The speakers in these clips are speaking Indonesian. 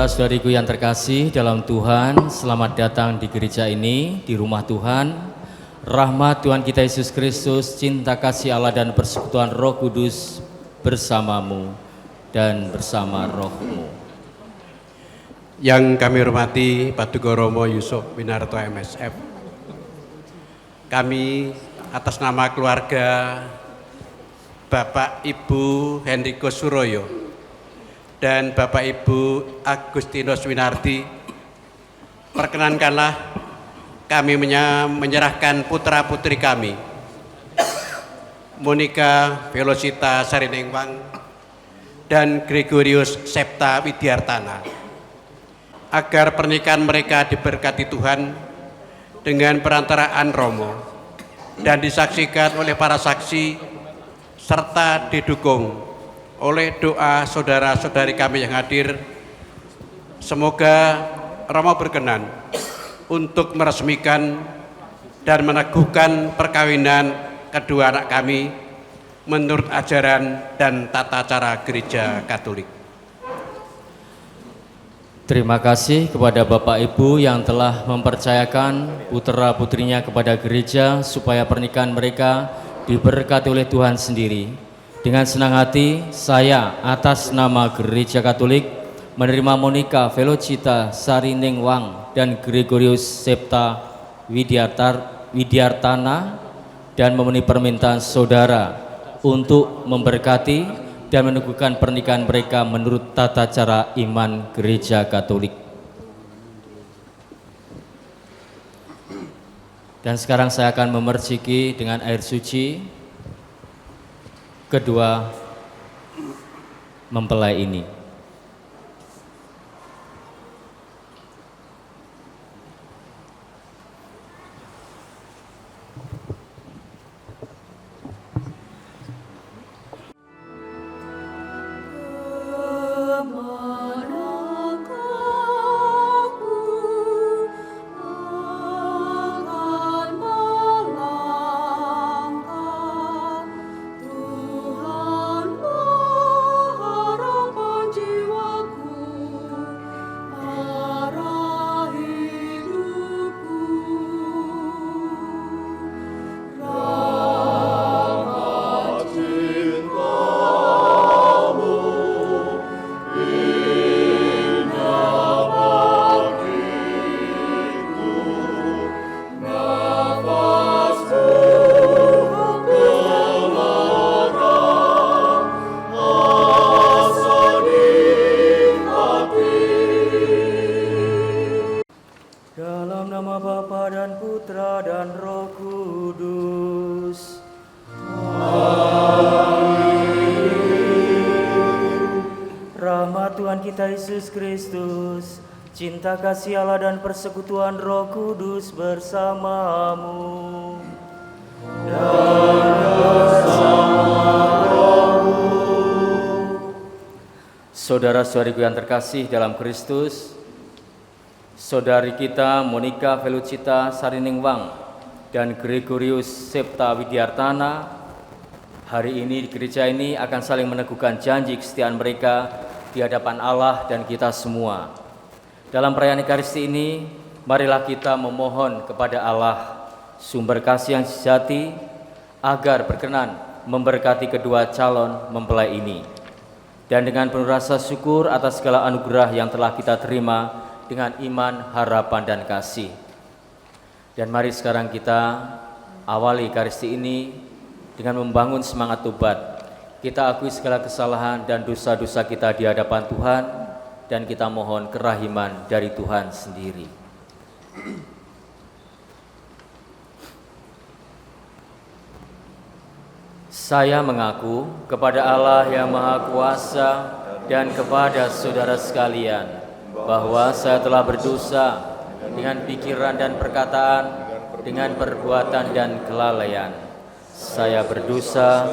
Saudara-saudariku yang terkasih dalam Tuhan, selamat datang di gereja ini, di rumah Tuhan. Rahmat Tuhan kita Yesus Kristus, cinta kasih Allah dan persekutuan Roh Kudus bersamamu dan bersama rohmu. Yang kami hormati Paduka Romo Yusuf Winarto MSF, kami atas nama keluarga Bapak Ibu Henriko Suroyo dan Bapak Ibu Agustinus Winardi, perkenankanlah kami menyerahkan putra-putri kami, Monica Velocita Sarinengwang dan Gregorius Septa Widiartana, agar pernikahan mereka diberkati Tuhan dengan perantaraan Romo dan disaksikan oleh para saksi serta didukung oleh doa saudara-saudari kami yang hadir. Semoga Romo berkenan untuk meresmikan dan meneguhkan perkawinan kedua anak kami menurut ajaran dan tata cara Gereja Katolik. Terima kasih kepada Bapak Ibu yang telah mempercayakan putra-putrinya kepada gereja supaya pernikahan mereka diberkati oleh Tuhan sendiri. Dengan senang hati, saya atas nama Gereja Katolik menerima Monica Velocita Sarinengwang dan Gregorius Septa Widiartana dan memenuhi permintaan saudara untuk memberkati dan meneguhkan pernikahan mereka menurut tata cara iman Gereja Katolik. Dan sekarang saya akan memerciki dengan air suci kedua mempelai ini. Cinta kasih Allah dan persekutuan Roh Kudus bersamamu dan bersama rohmu. Saudara-saudariku yang terkasih dalam Kristus, saudari kita Monica Velocita Sarinengwang dan Gregorius Septa Widiartana hari ini di gereja ini akan saling meneguhkan janji kesetiaan mereka di hadapan Allah dan kita semua. Dalam perayaan Ekaristi ini, marilah kita memohon kepada Allah, sumber kasih yang sejati, agar berkenan memberkati kedua calon mempelai ini. Dan dengan penuh rasa syukur atas segala anugerah yang telah kita terima dengan iman, harapan, dan kasih. Dan mari sekarang kita awali Ekaristi ini dengan membangun semangat tobat. Kita akui segala kesalahan dan dosa-dosa kita di hadapan Tuhan, dan kita mohon kerahiman dari Tuhan sendiri. Saya mengaku kepada Allah yang Maha Kuasa dan kepada saudara sekalian bahwa saya telah berdosa dengan pikiran dan perkataan, dengan perbuatan dan kelalaian. Saya berdosa,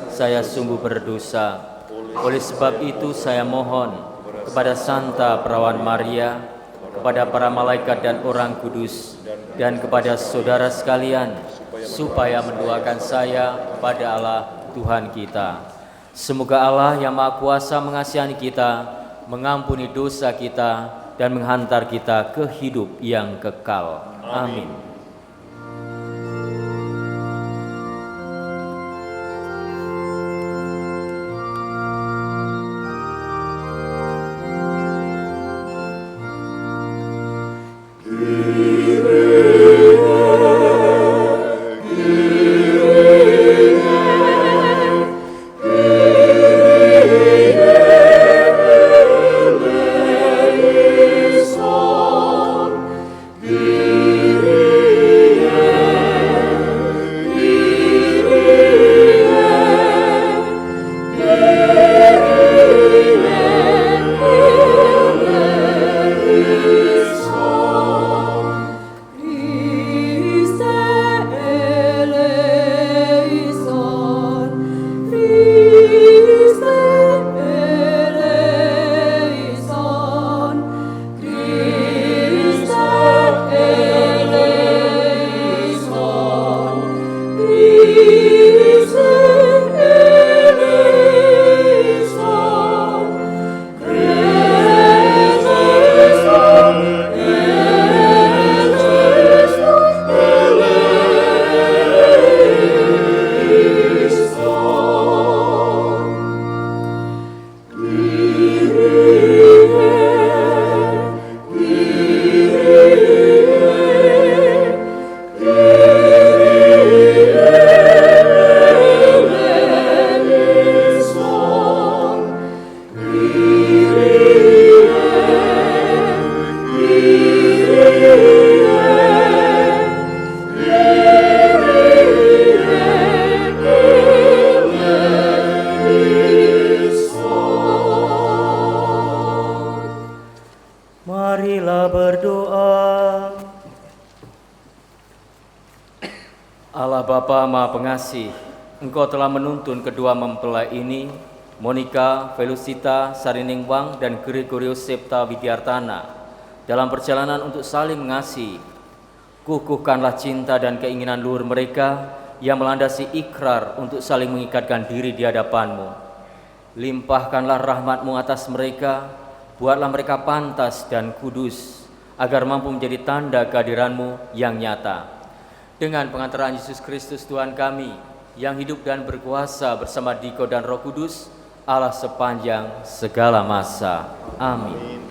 saya sungguh berdosa. Oleh sebab itu saya mohon kepada Santa Perawan Maria, kepada para malaikat dan orang kudus, dan kepada saudara sekalian, supaya mendoakan saya kepada Allah Tuhan kita. Semoga Allah yang Maha Kuasa mengasihani kita, mengampuni dosa kita, dan menghantar kita ke hidup yang kekal. Amin. Marilah berdoa. Allah Bapa Maha Pengasih, Engkau telah menuntun kedua mempelai ini, Monica Felusita Sariningwang dan Gregorius Septa Widyartana, dalam perjalanan untuk saling mengasihi. Kukuhkanlah cinta dan keinginan luhur mereka yang melandasi ikrar untuk saling mengikatkan diri di hadapan-Mu. Limpahkanlah rahmat-Mu atas mereka, buatlah mereka pantas dan kudus, agar mampu menjadi tanda kehadiran-Mu yang nyata. Dengan pengantaran Yesus Kristus Tuhan kami, yang hidup dan berkuasa bersama Diko dan Roh Kudus, Allah sepanjang segala masa. Amin.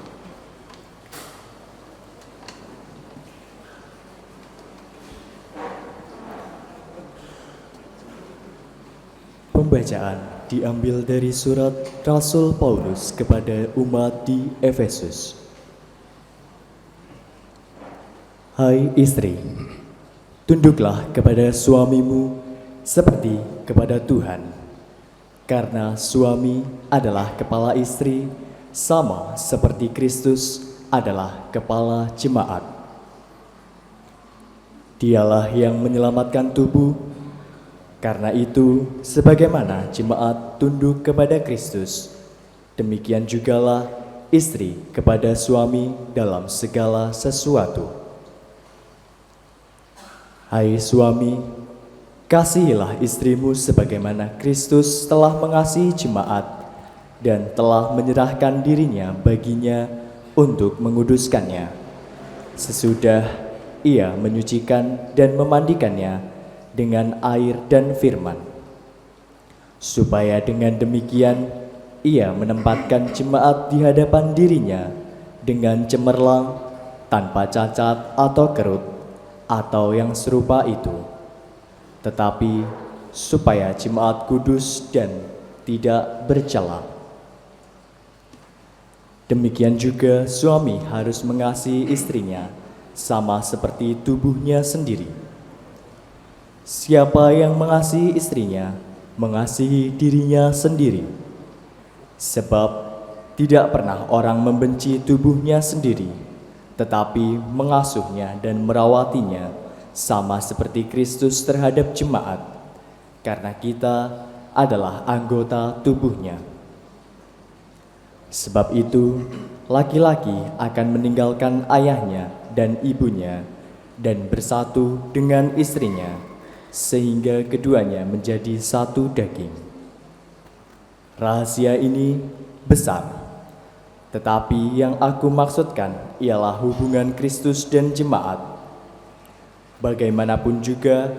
Pembacaan diambil dari surat Rasul Paulus kepada umat di Efesus. Hai istri, tunduklah kepada suamimu seperti kepada Tuhan, karena suami adalah kepala istri, sama seperti Kristus adalah kepala jemaat. Dialah yang menyelamatkan tubuh. Karena itu, sebagaimana jemaat tunduk kepada Kristus, demikian jugalah istri kepada suami dalam segala sesuatu. Hai suami, kasihilah istrimu sebagaimana Kristus telah mengasihi jemaat dan telah menyerahkan dirinya baginya untuk menguduskannya, sesudah ia menyucikan dan memandikannya dengan air dan firman, supaya dengan demikian ia menempatkan jemaat di hadapan dirinya dengan cemerlang, tanpa cacat atau kerut, atau yang serupa itu, tetapi supaya jemaat kudus dan tidak bercela. Demikian juga suami harus mengasihi istrinya, sama seperti tubuhnya sendiri. Siapa yang mengasihi istrinya, mengasihi dirinya sendiri. Sebab tidak pernah orang membenci tubuhnya sendiri, tetapi mengasuhnya dan merawatinya, sama seperti Kristus terhadap jemaat, karena kita adalah anggota tubuhnya. Sebab itu, laki-laki akan meninggalkan ayahnya dan ibunya, dan bersatu dengan istrinya, sehingga keduanya menjadi satu daging. Rahasia ini besar, Tetapi yang aku maksudkan ialah hubungan Kristus dan jemaat. Bagaimanapun juga,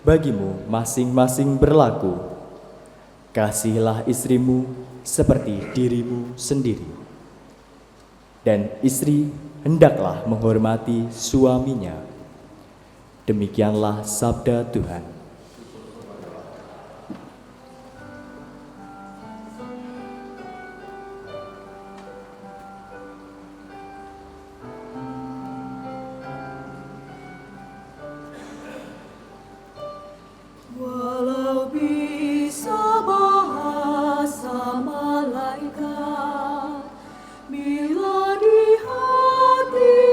bagimu masing-masing berlaku. Kasihilah istrimu seperti dirimu sendiri. Dan istri hendaklah menghormati suaminya. Demikianlah sabda Tuhan. Walau bisa bahasa malaikat, bila di hati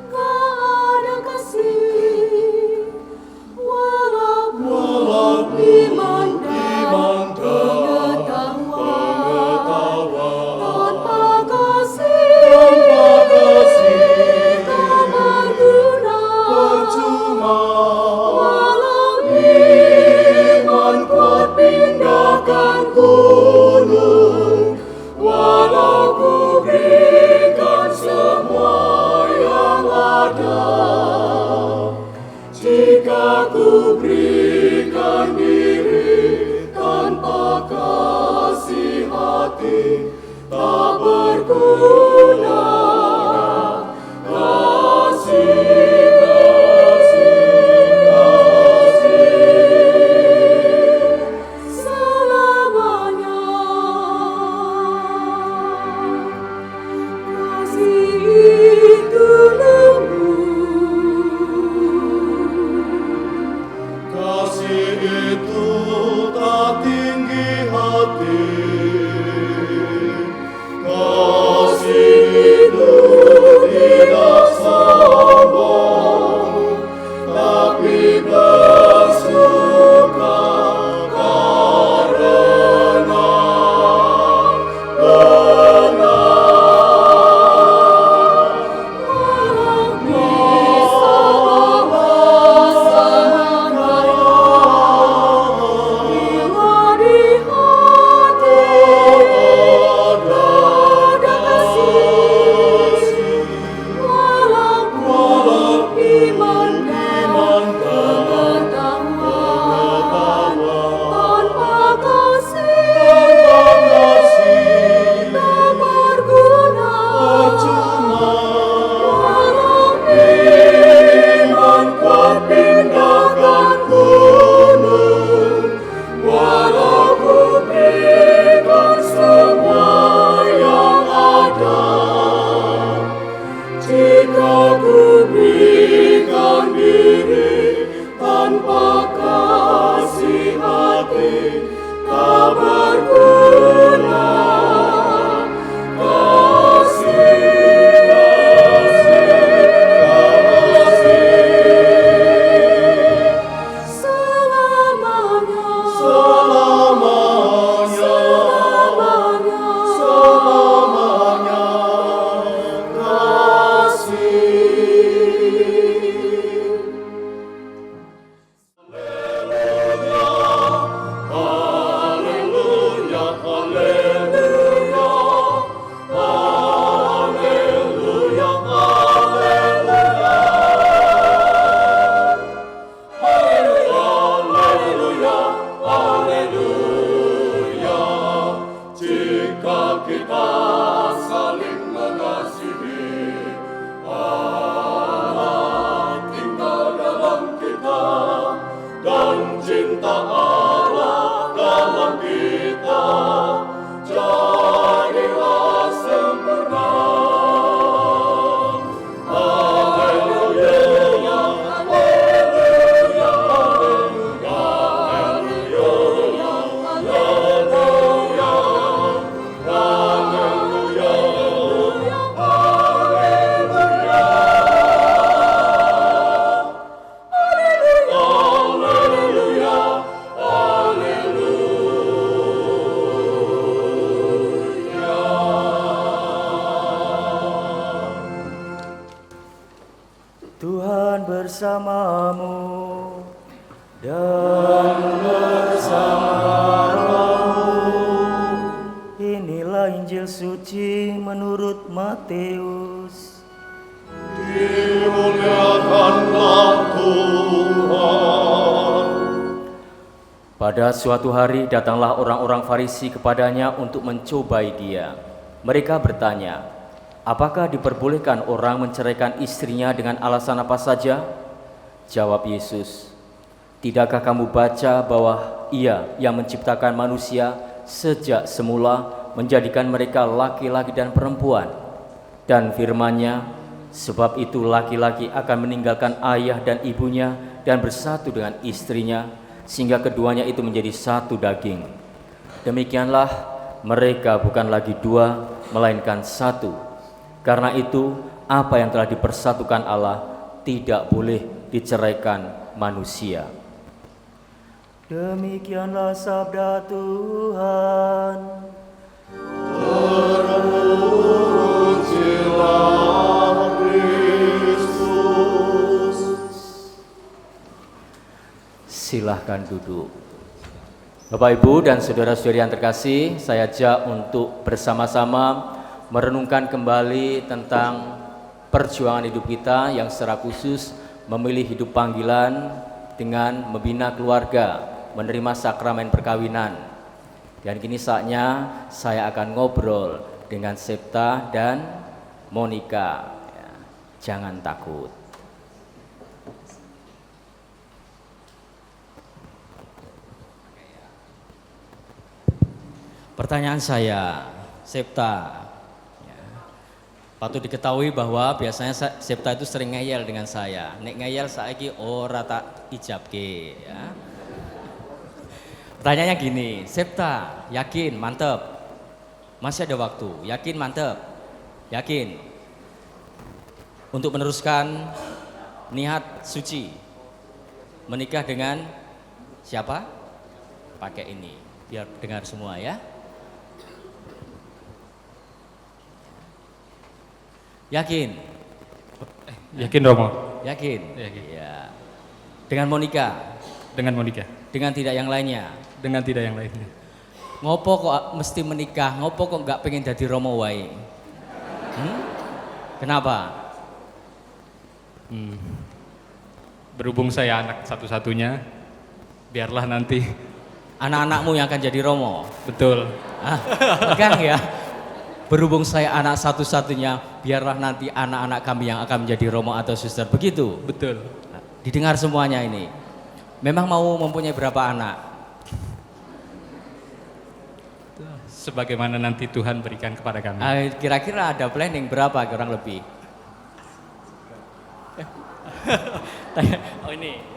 kau ada kasih, walau iman dan pengetahuan, tanpa kasih tak berguna. Pindahkan gunung, walau ku berikan semua yang ada. Jika ku berikan diri tanpa kasih hati, tak berguna. Tuhan bersamamu dan bersama rohmu. Inilah Injil suci menurut Matius. Dimuliakanlah Tuhan. Pada suatu hari datanglah orang-orang Farisi kepadanya untuk mencobai dia. Mereka bertanya, apakah diperbolehkan orang menceraikan istrinya dengan alasan apa saja? Jawab Yesus, tidakkah kamu baca bahwa Ia yang menciptakan manusia sejak semula menjadikan mereka laki-laki dan perempuan? Dan firman-Nya, sebab itu laki-laki akan meninggalkan ayah dan ibunya dan bersatu dengan istrinya, sehingga keduanya itu menjadi satu daging. Demikianlah mereka bukan lagi dua, melainkan satu. Karena itu, apa yang telah dipersatukan Allah tidak boleh diceraikan manusia. Demikianlah sabda Tuhan. Terpujilah Kristus. Silahkan duduk. Bapak, Ibu, dan saudara-saudari yang terkasih, saya ajak untuk bersama-sama merenungkan kembali tentang perjuangan hidup kita yang secara khusus memilih hidup panggilan dengan membina keluarga, menerima sakramen perkawinan. Dan kini saatnya saya akan ngobrol dengan Septa dan Monica. Jangan takut. Pertanyaan saya, Septa, patut diketahui bahwa biasanya Septa itu sering ngeyel dengan saya. Nek ngeyel saiki ora tak ijabke, ya. Pertanyaannya gini, Septa, yakin, mantep, masih ada waktu, yakin, mantep, yakin, untuk meneruskan niat suci, menikah dengan siapa? Pakai ini, biar dengar semua ya. Yakin? Yakin Romo? Yakin? Yakin. Ya. Dengan Monica? Dengan Monica? Dengan tidak yang lainnya? Dengan tidak yang lainnya. Ngopo kok mesti menikah? Ngopo kok nggak pengen jadi Romo wae? Kenapa? Berhubung saya anak satu-satunya, biarlah nanti. Anak-anakmu yang akan jadi Romo? Betul. Pegang ya. Berhubung saya anak satu-satunya, biarlah nanti anak-anak kami yang akan menjadi Romo atau suster. Begitu? Betul. Didengar semuanya ini. Memang mau mempunyai berapa anak? Sebagaimana nanti Tuhan berikan kepada kami. Kira-kira ada planning berapa kurang lebih? Oh ini.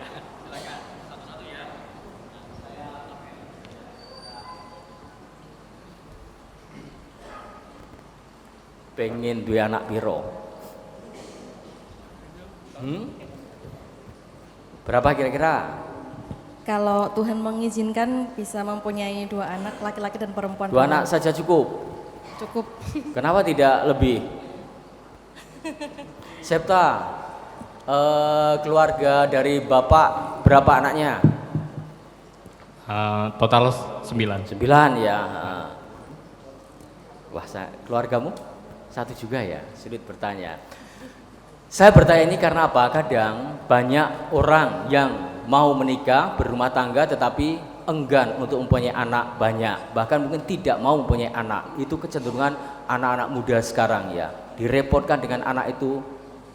Pengen dua anak piro? Berapa kira-kira? Kalau Tuhan mengizinkan bisa mempunyai 2 anak, laki-laki dan perempuan. 2 anak saja cukup? Cukup. Kenapa tidak lebih? Septa, keluarga dari Bapak berapa anaknya? Total 9. 9 ya. Wah, keluargamu? 1 juga ya, sulit bertanya. Saya bertanya ini karena apa? Kadang banyak orang yang mau menikah, berumah tangga tetapi enggan untuk mempunyai anak banyak. Bahkan mungkin tidak mau mempunyai anak. Itu kecenderungan anak-anak muda sekarang ya. Direpotkan dengan anak itu,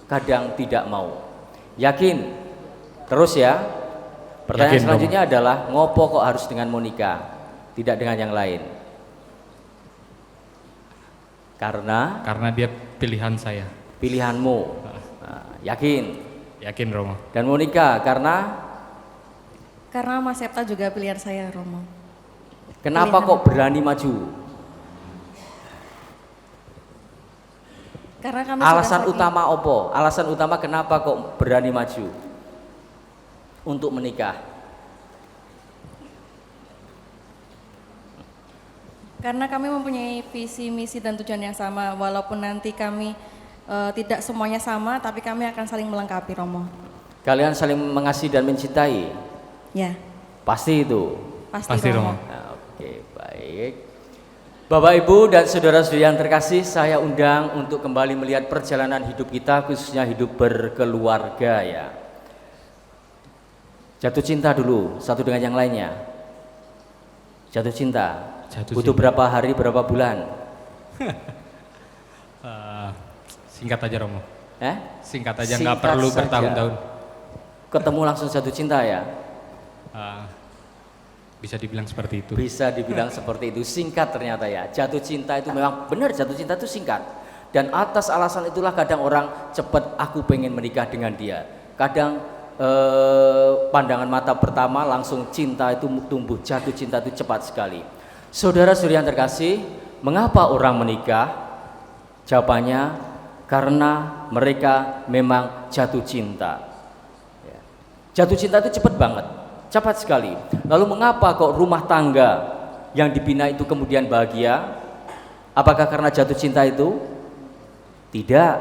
kadang tidak mau. Yakin? Terus ya. Pertanyaan Yakin, selanjutnya adalah, ngopo kok harus dengan Monica, tidak dengan yang lain? Karena dia pilihan saya. Pilihanmu. Yakin? Yakin Romo. Dan Monica karena Mas Septa juga pilihan saya, Romo. kenapa kok berani maju? Karena kami Alasan sudah utama opo? Alasan utama kenapa kok berani maju untuk menikah? Karena kami mempunyai visi, misi dan tujuan yang sama. Walaupun nanti kami tidak semuanya sama, tapi kami akan saling melengkapi, Romo. Kalian saling mengasihi dan mencintai? Ya. Pasti itu. Pasti Romo. Nah, oke, baik. Bapak, Ibu, dan saudara-saudari yang terkasih, saya undang untuk kembali melihat perjalanan hidup kita, khususnya hidup berkeluarga ya. Jatuh cinta dulu, satu dengan yang lainnya. Jatuh cinta. Butuh berapa hari, berapa bulan? Singkat aja Romo. Singkat aja, Singkat nggak perlu saja. bertahun-tahun. Ketemu langsung jatuh cinta ya? Bisa dibilang seperti itu. Bisa dibilang seperti itu, singkat ternyata ya. Jatuh cinta itu memang benar, jatuh cinta itu singkat. Dan atas alasan itulah kadang orang cepat aku pengen menikah dengan dia. Kadang pandangan mata pertama langsung cinta itu tumbuh, jatuh cinta itu cepat sekali. Saudara-saudari yang terkasih, mengapa orang menikah? Jawabannya karena mereka memang jatuh cinta. Jatuh cinta itu cepat banget, cepat sekali. Lalu mengapa kok rumah tangga yang dibina itu kemudian bahagia? Apakah karena jatuh cinta itu? Tidak,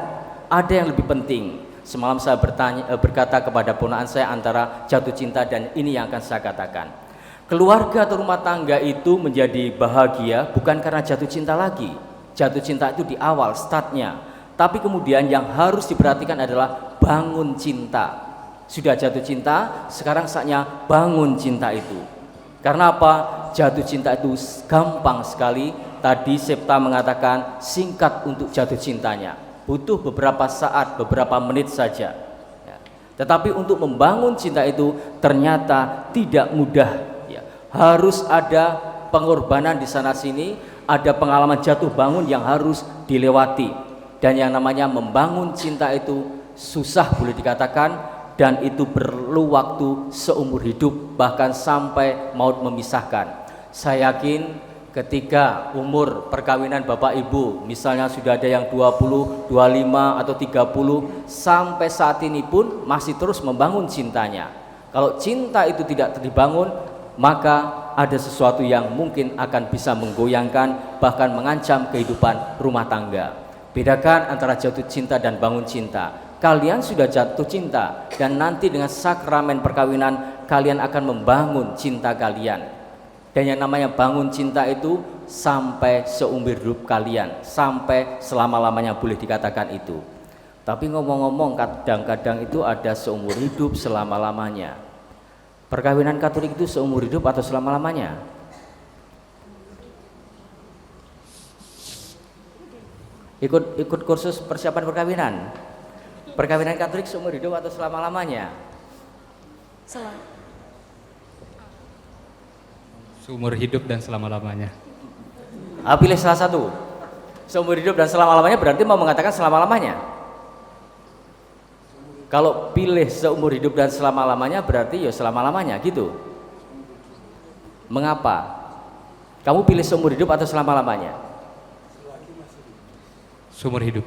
ada yang lebih penting. Semalam saya berkata kepada ponakan saya antara jatuh cinta dan ini yang akan saya katakan. Keluarga atau rumah tangga itu menjadi bahagia bukan karena jatuh cinta lagi. Jatuh cinta itu di awal, startnya. Tapi kemudian yang harus diperhatikan adalah bangun cinta. Sudah jatuh cinta, sekarang saatnya bangun cinta itu. Karena apa? Jatuh cinta itu gampang sekali. Tadi Septa mengatakan singkat untuk jatuh cintanya. Butuh beberapa saat, beberapa menit saja. Ya. Tetapi untuk membangun cinta itu ternyata tidak mudah. Ya. Harus ada pengorbanan di sana sini, ada pengalaman jatuh bangun yang harus dilewati. Dan yang namanya membangun cinta itu susah boleh dikatakan, dan itu perlu waktu seumur hidup, bahkan sampai maut memisahkan. Saya yakin ketika umur perkawinan Bapak Ibu misalnya sudah ada yang 20, 25 atau 30, sampai saat ini pun masih terus membangun cintanya. Kalau cinta itu tidak dibangun, maka ada sesuatu yang mungkin akan bisa menggoyangkan, bahkan mengancam kehidupan rumah tangga. Bedakan antara jatuh cinta dan bangun cinta. Kalian sudah jatuh cinta dan nanti dengan sakramen perkawinan kalian akan membangun cinta kalian. Dan yang namanya bangun cinta itu sampai seumur hidup kalian, sampai selama-lamanya boleh dikatakan itu. Tapi ngomong-ngomong kadang-kadang itu ada seumur hidup selama-lamanya. Perkawinan Katolik itu seumur hidup atau selama-lamanya? Ikut kursus persiapan perkawinan. Perkawinan Katolik seumur hidup atau selama-lamanya? Seumur hidup dan selama-lamanya. Pilih salah satu. Seumur hidup dan selama-lamanya berarti mau mengatakan selama-lamanya. Kalau pilih seumur hidup dan selama-lamanya berarti ya selama-lamanya gitu. Mengapa? Kamu pilih seumur hidup atau selama-lamanya? Seumur hidup.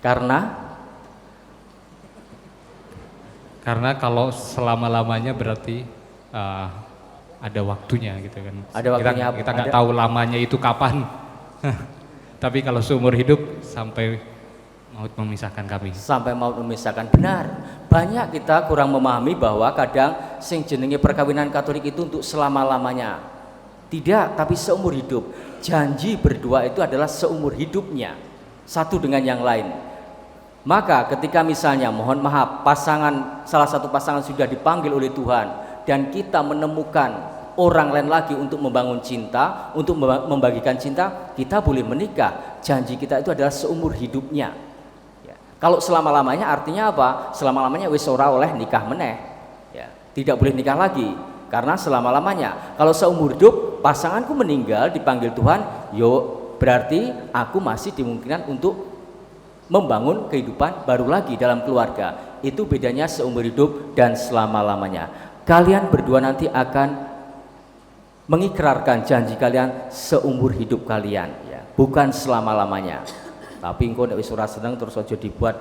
Karena kalau selama-lamanya berarti ada waktunya gitu kan. Ada waktunya. Kita nggak tahu lamanya itu kapan. Tapi kalau seumur hidup sampai maut memisahkan kami. Sampai maut memisahkan, benar. Banyak kita kurang memahami bahwa kadang sing jenenge perkawinan Katolik itu untuk selama-lamanya. Tidak, tapi seumur hidup. Janji berdua itu adalah seumur hidupnya, satu dengan yang lain. Maka ketika misalnya mohon maaf salah satu pasangan sudah dipanggil oleh Tuhan dan kita menemukan orang lain lagi untuk membangun cinta, untuk membagikan cinta, kita boleh menikah. Janji kita itu adalah seumur hidupnya. Ya. Kalau selama-lamanya artinya apa? Selama-lamanya wis ora oleh nikah meneh. Ya. Tidak boleh nikah lagi karena selama-lamanya. Kalau seumur hidup pasanganku meninggal dipanggil Tuhan, yo berarti aku masih dimungkinkan untuk membangun kehidupan baru lagi dalam keluarga. Itu bedanya seumur hidup dan selama-lamanya. Kalian berdua nanti akan mengikrarkan janji kalian seumur hidup kalian ya, bukan selama-lamanya. Tapi engko nek wis ora seneng terus aja dibuat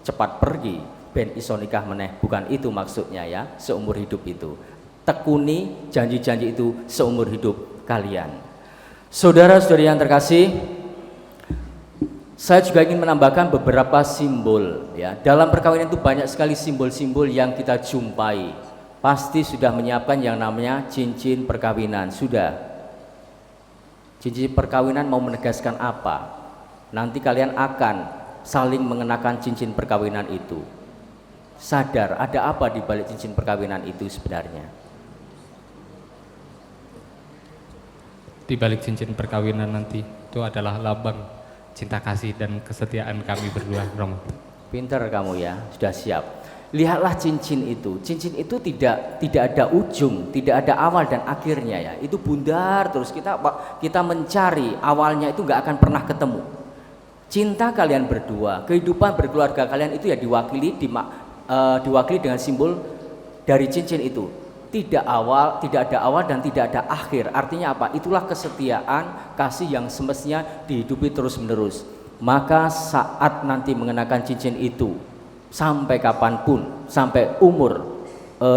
cepat pergi ben iso nikah meneh, bukan itu maksudnya ya. Seumur hidup itu tekuni janji-janji itu seumur hidup kalian. Saudara-saudari yang terkasih, saya juga ingin menambahkan beberapa simbol ya. Dalam perkawinan itu banyak sekali simbol-simbol yang kita jumpai. Pasti sudah menyiapkan yang namanya cincin perkawinan, sudah. Cincin perkawinan mau menegaskan apa? Nanti kalian akan saling mengenakan cincin perkawinan itu. Sadar ada apa di balik cincin perkawinan itu sebenarnya? Di balik cincin perkawinan nanti itu adalah lambang cinta kasih dan kesetiaan kami berdua, Romo. Pinter kamu ya, sudah siap. Lihatlah cincin itu. Cincin itu tidak ada ujung, tidak ada awal dan akhirnya ya. Itu bundar terus, kita mencari awalnya itu nggak akan pernah ketemu. Cinta kalian berdua, kehidupan berkeluarga kalian itu ya diwakili dengan simbol dari cincin itu. Tidak ada awal dan tidak ada akhir. Artinya apa? Itulah kesetiaan, kasih yang semestinya dihidupi terus-menerus. Maka saat nanti mengenakan cincin itu, sampai kapanpun, sampai umur,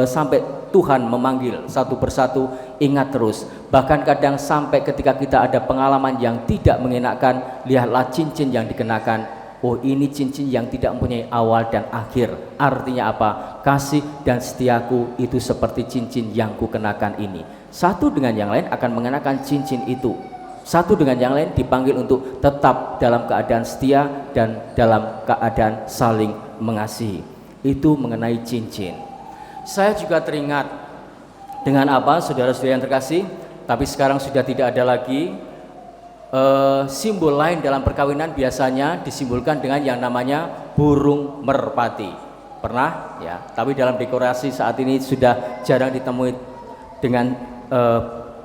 sampai Tuhan memanggil satu persatu, ingat terus. Bahkan kadang sampai ketika kita ada pengalaman yang tidak mengenakan, lihatlah cincin yang dikenakan. Oh, ini cincin yang tidak mempunyai awal dan akhir. Artinya apa? Kasih dan setiaku itu seperti cincin yang kukenakan ini. Satu dengan yang lain akan mengenakan cincin itu. Satu dengan yang lain dipanggil untuk tetap dalam keadaan setia dan dalam keadaan saling mengasihi. Itu mengenai cincin. Saya juga teringat dengan apa, saudara-saudara yang terkasih, tapi sekarang sudah tidak ada lagi simbol lain dalam perkawinan. Biasanya disimbolkan dengan yang namanya burung merpati. Pernah ya? Tapi dalam dekorasi saat ini sudah jarang ditemui dengan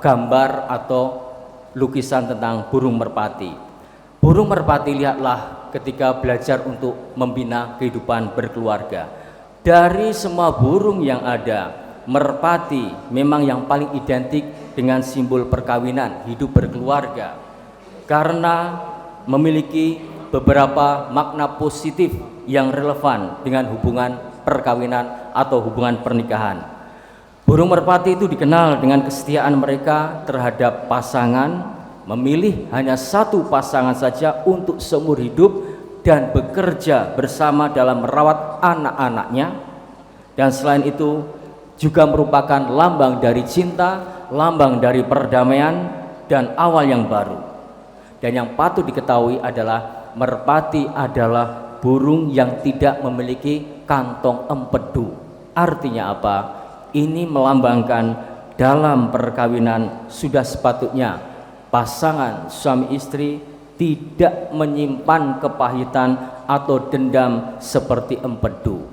gambar atau lukisan tentang burung merpati. Burung merpati, lihatlah ketika belajar untuk membina kehidupan berkeluarga. Dari semua burung yang ada, merpati memang yang paling identik dengan simbol perkawinan, hidup berkeluarga. Karena memiliki beberapa makna positif yang relevan dengan hubungan perkawinan atau hubungan pernikahan. Burung merpati itu dikenal dengan kesetiaan mereka terhadap pasangan, memilih hanya satu pasangan saja untuk seumur hidup dan bekerja bersama dalam merawat anak-anaknya. Dan selain itu juga merupakan lambang dari cinta, lambang dari perdamaian dan awal yang baru. Dan yang patut diketahui adalah merpati adalah burung yang tidak memiliki kantong empedu. Artinya apa? Ini melambangkan dalam perkawinan sudah sepatutnya pasangan suami istri tidak menyimpan kepahitan atau dendam seperti empedu.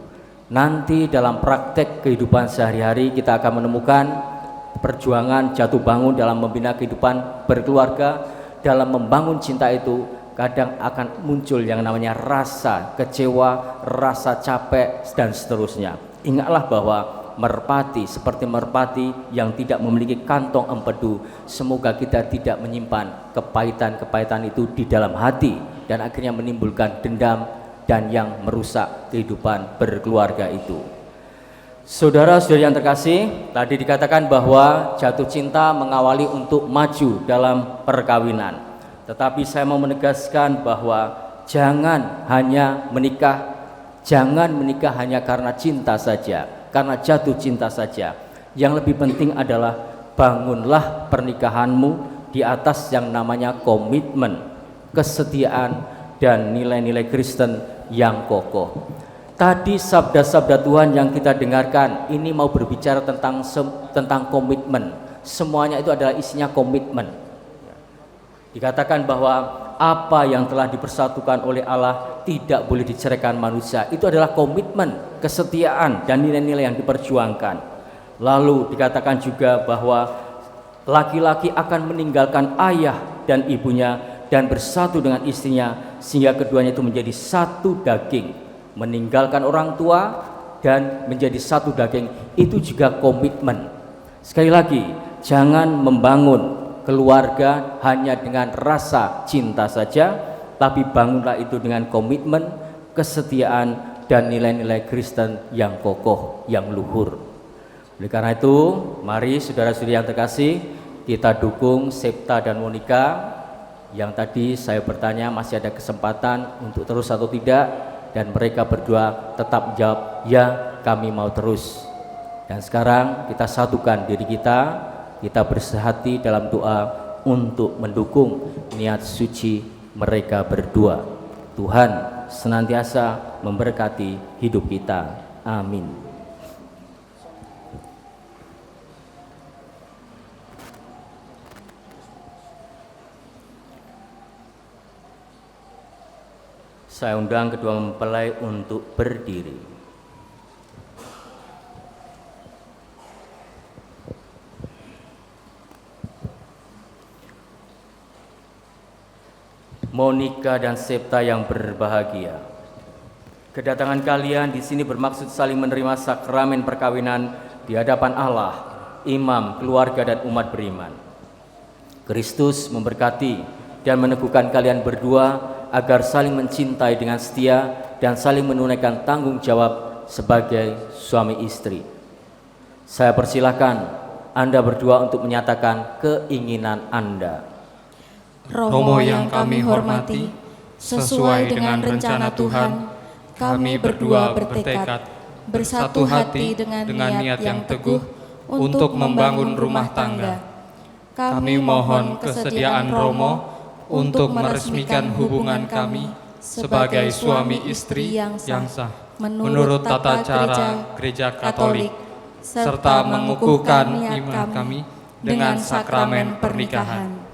Nanti dalam praktek kehidupan sehari-hari kita akan menemukan perjuangan jatuh bangun dalam membina kehidupan berkeluarga. Dalam membangun cinta itu kadang akan muncul yang namanya rasa kecewa, rasa capek dan seterusnya. Ingatlah bahwa merpati seperti merpati yang tidak memiliki kantong empedu, semoga kita tidak menyimpan kepahitan-kepahitan itu di dalam hati dan akhirnya menimbulkan dendam dan yang merusak kehidupan berkeluarga itu. Saudara-saudari yang terkasih, tadi dikatakan bahwa jatuh cinta mengawali untuk maju dalam perkawinan. Tetapi saya mau menegaskan bahwa jangan menikah hanya karena cinta saja, karena jatuh cinta saja. Yang lebih penting adalah bangunlah pernikahanmu di atas yang namanya komitmen, kesetiaan, dan nilai-nilai Kristen yang kokoh. Tadi sabda-sabda Tuhan yang kita dengarkan ini mau berbicara tentang komitmen. Semuanya itu adalah isinya komitmen. Dikatakan bahwa apa yang telah dipersatukan oleh Allah tidak boleh diceraikan manusia. Itu adalah komitmen, kesetiaan, dan nilai-nilai yang diperjuangkan. Lalu dikatakan juga bahwa laki-laki akan meninggalkan ayah dan ibunya dan bersatu dengan istrinya sehingga keduanya itu menjadi satu daging. Meninggalkan orang tua dan menjadi satu daging, itu juga komitmen. Sekali lagi, jangan membangun keluarga hanya dengan rasa cinta saja, tapi bangunlah itu dengan komitmen, kesetiaan, dan nilai-nilai Kristen yang kokoh, yang luhur. Oleh karena itu, mari saudara-saudari yang terkasih, kita dukung Septa dan Monica. Yang tadi saya bertanya masih ada kesempatan untuk terus atau tidak, dan mereka berdua tetap menjawab, ya kami mau terus. Dan sekarang kita satukan diri kita bersehati dalam doa untuk mendukung niat suci mereka berdua. Tuhan senantiasa memberkati hidup kita. Amin. Saya undang kedua mempelai untuk berdiri. Monika dan Septa yang berbahagia, kedatangan kalian di sini bermaksud saling menerima sakramen perkawinan di hadapan Allah, imam, keluarga, dan umat beriman. Kristus memberkati dan meneguhkan kalian berdua agar saling mencintai dengan setia dan saling menunaikan tanggung jawab sebagai suami istri. Saya persilahkan Anda berdua untuk menyatakan keinginan Anda. Romo yang kami hormati, sesuai dengan rencana Tuhan, kami berdua bertekad bersatu hati dengan niat yang teguh untuk membangun rumah tangga. Kami mohon kesediaan Romo untuk meresmikan hubungan kami sebagai suami istri yang sah menurut tata cara Gereja Katolik, serta mengukuhkan iman kami dengan sakramen pernikahan.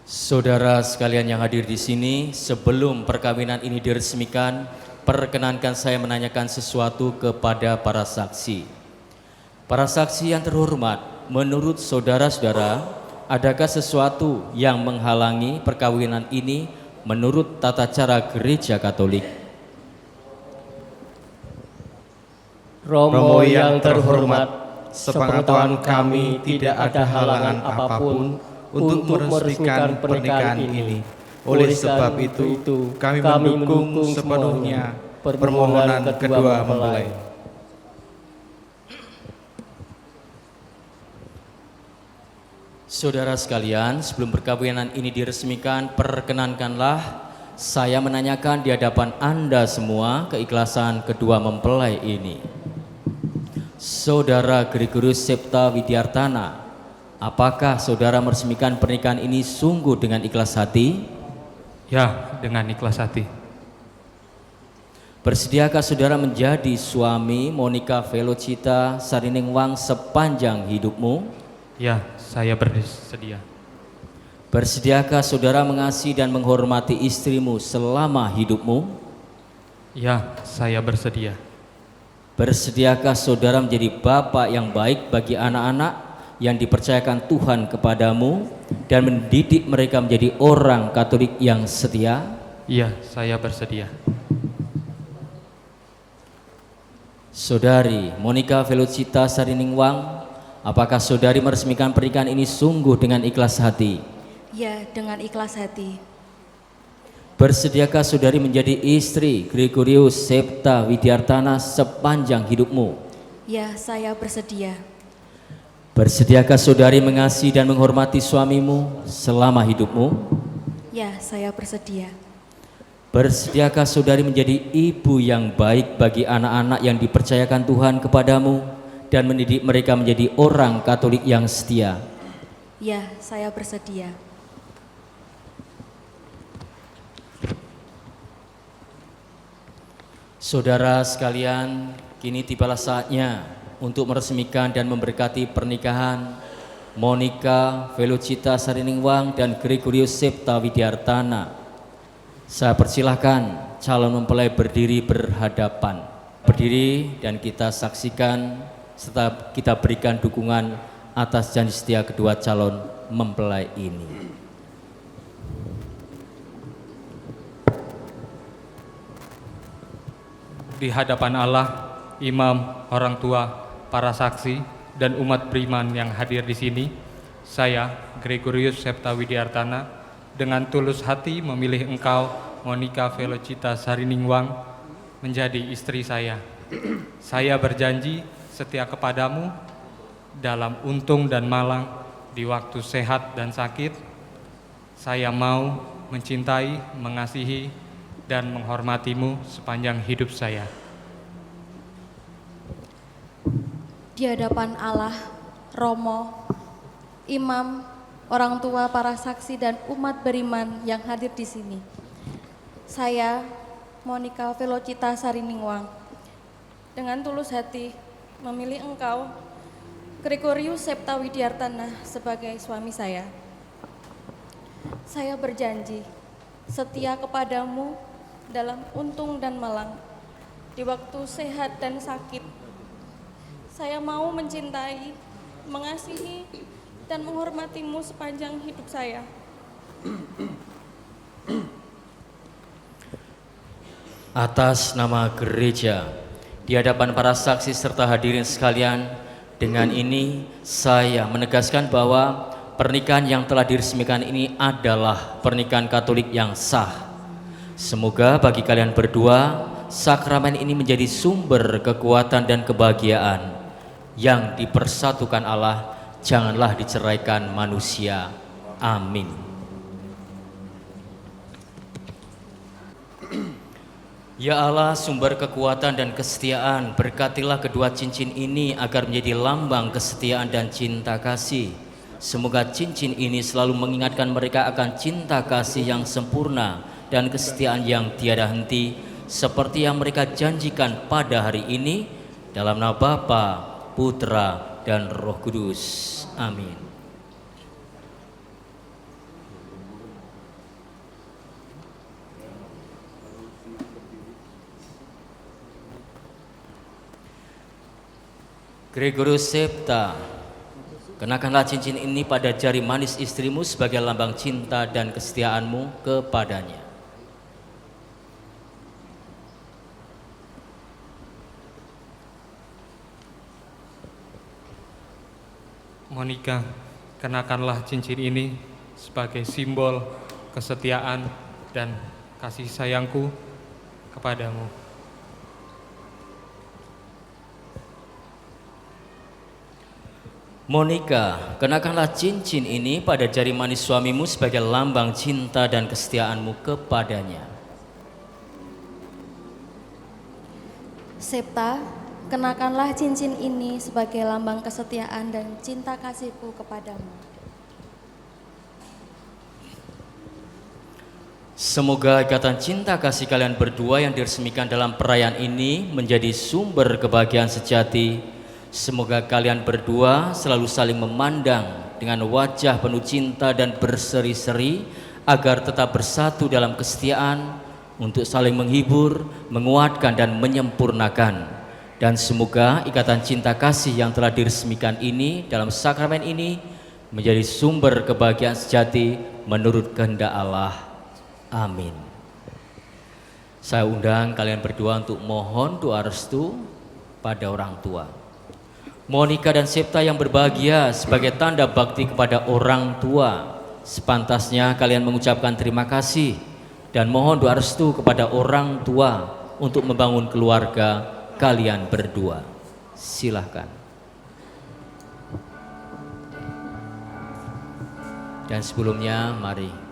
Saudara sekalian yang hadir di sini, sebelum perkawinan ini diresmikan, perkenankan saya menanyakan sesuatu kepada para saksi. Para saksi yang terhormat, menurut saudara-saudara, adakah sesuatu yang menghalangi perkawinan ini menurut tata cara Gereja Katolik? Romo yang terhormat, sepengetahuan kami tidak ada halangan apapun untuk meresmikan pernikahan ini. Oleh sebab itu, kami mendukung sepenuhnya permohonan kedua mempelai. Saudara sekalian, sebelum perkawinan ini diresmikan, perkenankanlah saya menanyakan di hadapan Anda semua keikhlasan kedua mempelai ini. Saudara Gregorius Septa Widiartana, apakah saudara meresmikan pernikahan ini sungguh dengan ikhlas hati? Ya, dengan ikhlas hati. Bersediakah saudara menjadi suami Monika Velocita Sariningwang sepanjang hidupmu? Ya, saya bersedia. Bersediakah saudara mengasihi dan menghormati istrimu selama hidupmu? Ya, saya bersedia. Bersediakah saudara menjadi bapak yang baik bagi anak-anak yang dipercayakan Tuhan kepadamu dan mendidik mereka menjadi orang Katolik yang setia? Iya, saya bersedia. Saudari Monika Velocita Sariningwang, apakah saudari meresmikan pernikahan ini sungguh dengan ikhlas hati? Ya, dengan ikhlas hati. Bersediakah saudari menjadi istri Gregorius Septa Widiartana sepanjang hidupmu? Ya, saya bersedia. Bersediakah saudari mengasihi dan menghormati suamimu selama hidupmu? Ya, saya bersedia. Bersediakah saudari menjadi ibu yang baik bagi anak-anak yang dipercayakan Tuhan kepadamu dan mendidik mereka menjadi orang Katolik yang setia? Ya, saya bersedia. Saudara sekalian, kini tibalah saatnya untuk meresmikan dan memberkati pernikahan Monika Velocita Sariningwang dan Gregorius Septa Widiartana. Saya persilahkan calon mempelai berdiri berhadapan. Berdiri dan kita saksikan serta kita berikan dukungan atas janji setia kedua calon mempelai ini. Di hadapan Allah, imam, orang tua, para saksi, dan umat beriman yang hadir di sini, saya, Gregorius Septa Widiartana, dengan tulus hati memilih engkau, Monika Velocita Sariningwang, menjadi istri saya. Saya berjanji setia kepadamu dalam untung dan malang, di waktu sehat dan sakit. Saya mau mencintai, mengasihi, dan menghormatimu sepanjang hidup saya. di hadapan Allah, Romo, imam, orang tua, para saksi, dan umat beriman yang hadir di sini. Saya, Monika Velocita Sariningwang, dengan tulus hati memilih engkau, Gregorius Septa Widiartana, sebagai suami saya. Saya berjanji setia kepadamu dalam untung dan malang, di waktu sehat dan sakit. Saya mau mencintai, mengasihi, dan menghormatimu sepanjang hidup saya. Atas nama gereja, di hadapan para saksi serta hadirin sekalian, dengan ini saya menegaskan bahwa pernikahan yang telah diresmikan ini adalah pernikahan Katolik yang sah. Semoga bagi kalian berdua, sakramen ini menjadi sumber kekuatan dan kebahagiaan yang dipersatukan Allah, janganlah diceraikan manusia. Amin. Ya Allah, sumber kekuatan dan kesetiaan, berkatilah kedua cincin ini agar menjadi lambang kesetiaan dan cinta kasih. Semoga cincin ini selalu mengingatkan mereka akan cinta kasih yang sempurna dan kesetiaan yang tiada henti, seperti yang mereka janjikan pada hari ini, dalam nama Bapa, Putra, dan Roh Kudus. Amin. Gregorius Septa, kenakanlah cincin ini pada jari manis istrimu sebagai lambang cinta dan kesetiaanmu kepadanya. Monika, kenakanlah cincin ini sebagai simbol kesetiaan dan kasih sayangku kepadamu. Monika, kenakanlah cincin ini pada jari manis suamimu sebagai lambang cinta dan kesetiaanmu kepadanya. Septa, kenakanlah cincin ini sebagai lambang kesetiaan dan cinta kasihku kepadamu. Semoga ikatan cinta kasih kalian berdua yang diresmikan dalam perayaan ini menjadi sumber kebahagiaan sejati. Semoga kalian berdua selalu saling memandang dengan wajah penuh cinta dan berseri-seri, agar tetap bersatu dalam kesetiaan untuk saling menghibur, menguatkan, dan menyempurnakan. Dan semoga ikatan cinta kasih yang telah diresmikan ini dalam sakramen ini menjadi sumber kebahagiaan sejati menurut kehendak Allah. Amin. Saya undang kalian berdua untuk mohon doa restu pada orang tua. Monika dan Septa yang berbahagia, sebagai tanda bakti kepada orang tua, sepantasnya kalian mengucapkan terima kasih dan mohon doa restu kepada orang tua untuk membangun keluarga kalian berdua. Silahkan. Dan sebelumnya mari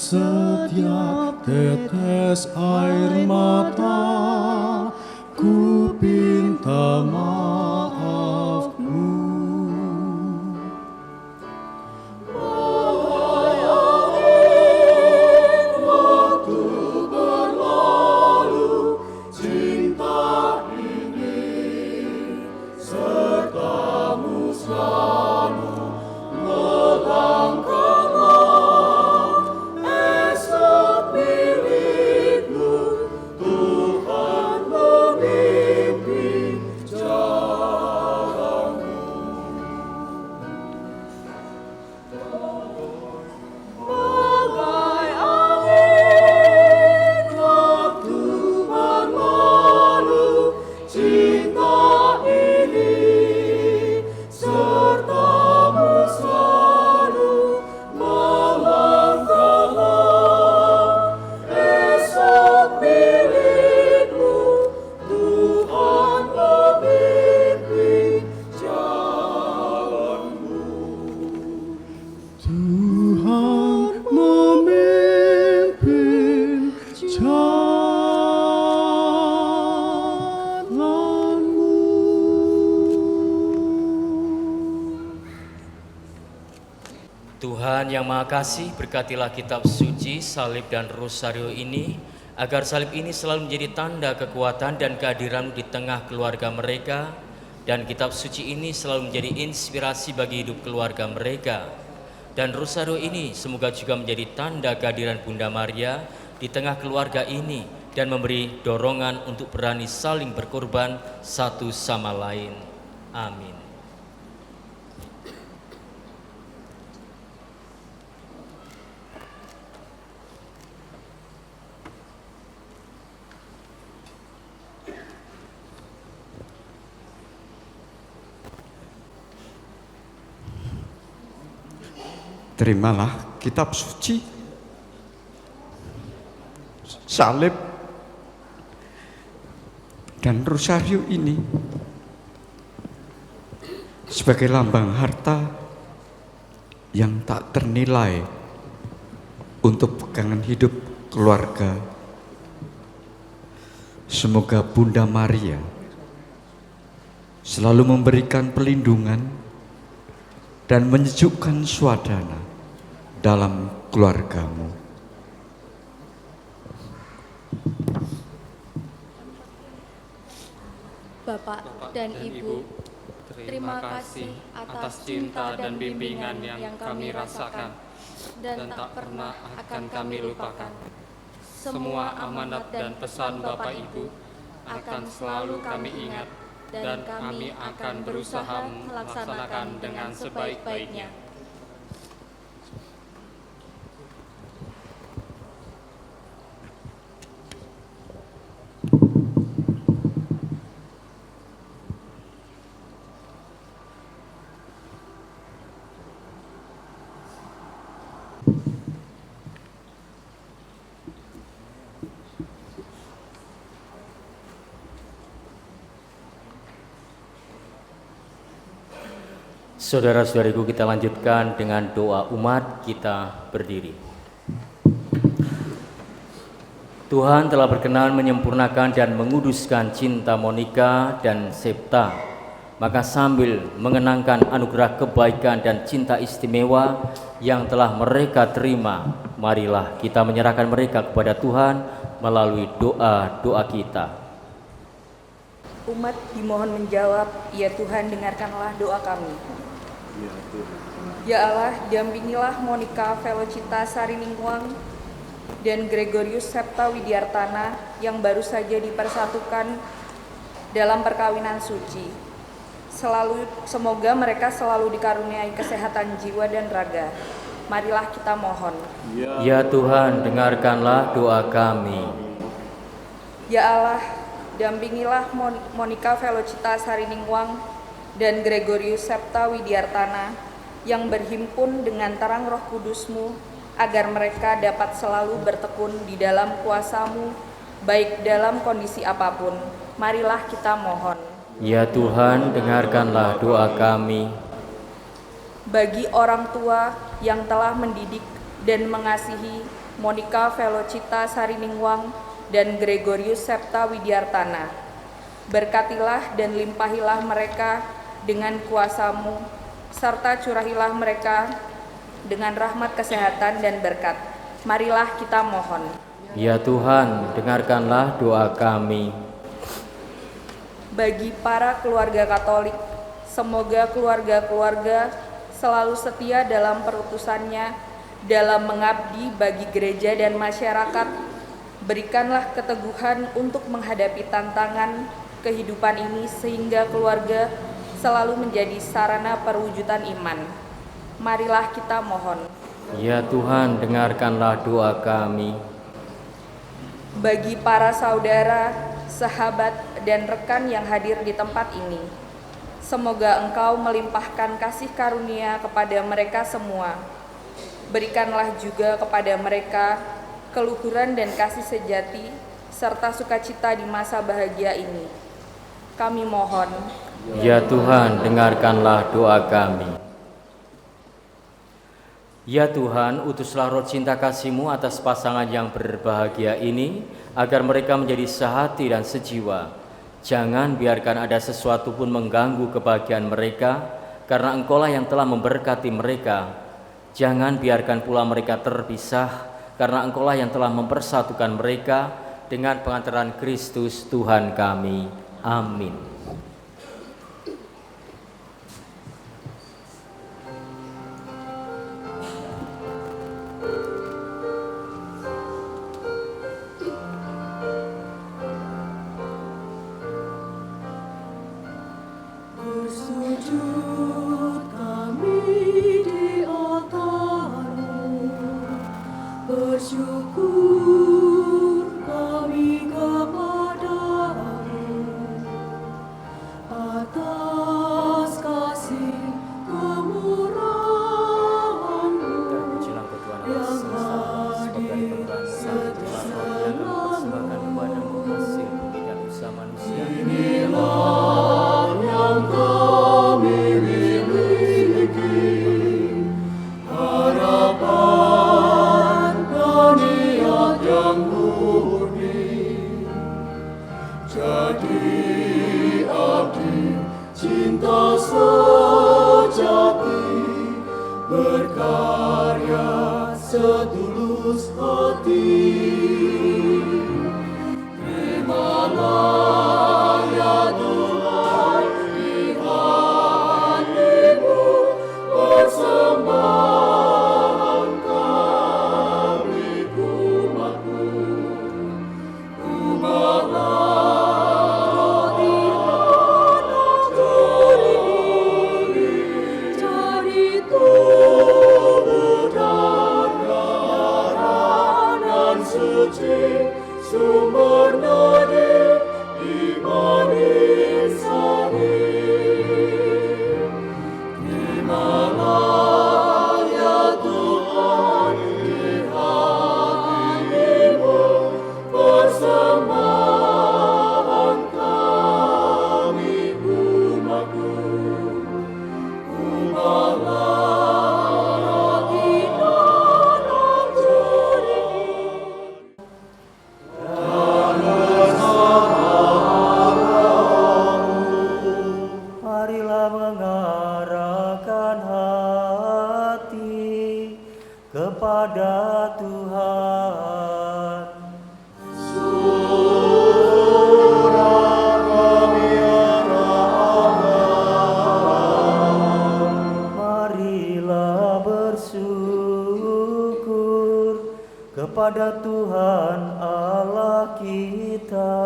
setiap tetes air mata, ku pinta maafmu. Bagai angin waktu berlalu, cinta ini Tuhan yang Maha Kasih, berkatilah kitab suci, salib dan rosario ini, agar salib ini selalu menjadi tanda kekuatan dan kehadiran di tengah keluarga mereka, dan kitab suci ini selalu menjadi inspirasi bagi hidup keluarga mereka. Dan rosario ini semoga juga menjadi tanda kehadiran Bunda Maria di tengah keluarga ini, dan memberi dorongan untuk berani saling berkorban satu sama lain. Amin. Terimalah kitab suci, salib, dan rosario ini sebagai lambang harta yang tak ternilai untuk pegangan hidup keluarga. Semoga Bunda Maria selalu memberikan perlindungan dan menyejukkan suasana dalam keluargamu. Bapak dan Ibu, terima kasih atas cinta dan bimbingan yang kami rasakan dan tak pernah akan kami lupakan. Semua amanat dan pesan Bapak Ibu akan selalu kami ingat, dan kami akan berusaha melaksanakan dengan sebaik-baiknya. Saudara-saudariku, kita lanjutkan dengan doa umat. Kita berdiri. Tuhan telah berkenan menyempurnakan dan menguduskan cinta Monika dan Septa. Maka sambil mengenangkan anugerah kebaikan dan cinta istimewa yang telah mereka terima, marilah kita menyerahkan mereka kepada Tuhan melalui doa-doa kita. Umat dimohon menjawab, ya Tuhan, dengarkanlah doa kami. Ya Allah, dampingilah Monika Velocita Sariningwang dan Gregorius Septa Widiartana yang baru saja dipersatukan dalam perkawinan suci. Semoga mereka selalu dikaruniai kesehatan jiwa dan raga. Marilah kita mohon. Ya Tuhan, dengarkanlah doa kami. Ya Allah, dampingilah Monika Velocita Sariningwang dan Gregorius Septa Widiartana yang berhimpun dengan terang Roh Kudus-Mu, agar mereka dapat selalu bertekun di dalam kuasa-Mu, baik dalam kondisi apapun. Marilah kita mohon. Ya Tuhan, dengarkanlah doa kami. Bagi orang tua yang telah mendidik dan mengasihi Monika Velocita Sariningwang dan Gregorius Septa Widiartana, berkatilah dan limpahilah mereka dengan kuasa-Mu, serta curahilah mereka dengan rahmat kesehatan dan berkat. Marilah kita mohon. Ya Tuhan, dengarkanlah doa kami. Bagi para keluarga Katolik, semoga keluarga-keluarga selalu setia dalam perutusannya dalam mengabdi bagi gereja dan masyarakat. Berikanlah keteguhan untuk menghadapi tantangan kehidupan ini, sehingga keluarga selalu menjadi sarana perwujudan iman. Marilah kita mohon. Ya Tuhan, dengarkanlah doa kami. Bagi para saudara, sahabat, dan rekan yang hadir di tempat ini, semoga Engkau melimpahkan kasih karunia kepada mereka semua. Berikanlah juga kepada mereka keluhuran dan kasih sejati, serta sukacita di masa bahagia ini. Kami mohon. Ya Tuhan, dengarkanlah doa kami. Ya Tuhan, utuslah roh cinta kasih-Mu atas pasangan yang berbahagia ini, agar mereka menjadi sehati dan sejiwa. Jangan biarkan ada sesuatu pun mengganggu kebahagiaan mereka, karena Engkaulah yang telah memberkati mereka. Jangan biarkan pula mereka terpisah, karena Engkaulah yang telah mempersatukan mereka dengan pengantaran Kristus Tuhan kami. Amin. Bersujud kami di altar-Mu, bersyukur kami kepada-Mu atas kasih kemurahan-Mu yang hadir Inilah yang kami miliki, harapan dan niat yang murni. Jadi abdi cinta sejati, berkarya setulus hati. Terimalah ya Tuhan di hati-Mu persembahan kami umat-Mu. Ubahlah roti tanah duri jadi tubuh dan darah dan suci, sumber nadi iman insani. Terimalah ya Tuhan di hati-Mu persembahan kami umat-Mu. Ubahlah roti tanah duri. Marilah mengarahkan hati kepada Tuhan. Marilah bersyukur kepada Tuhan Allah kita.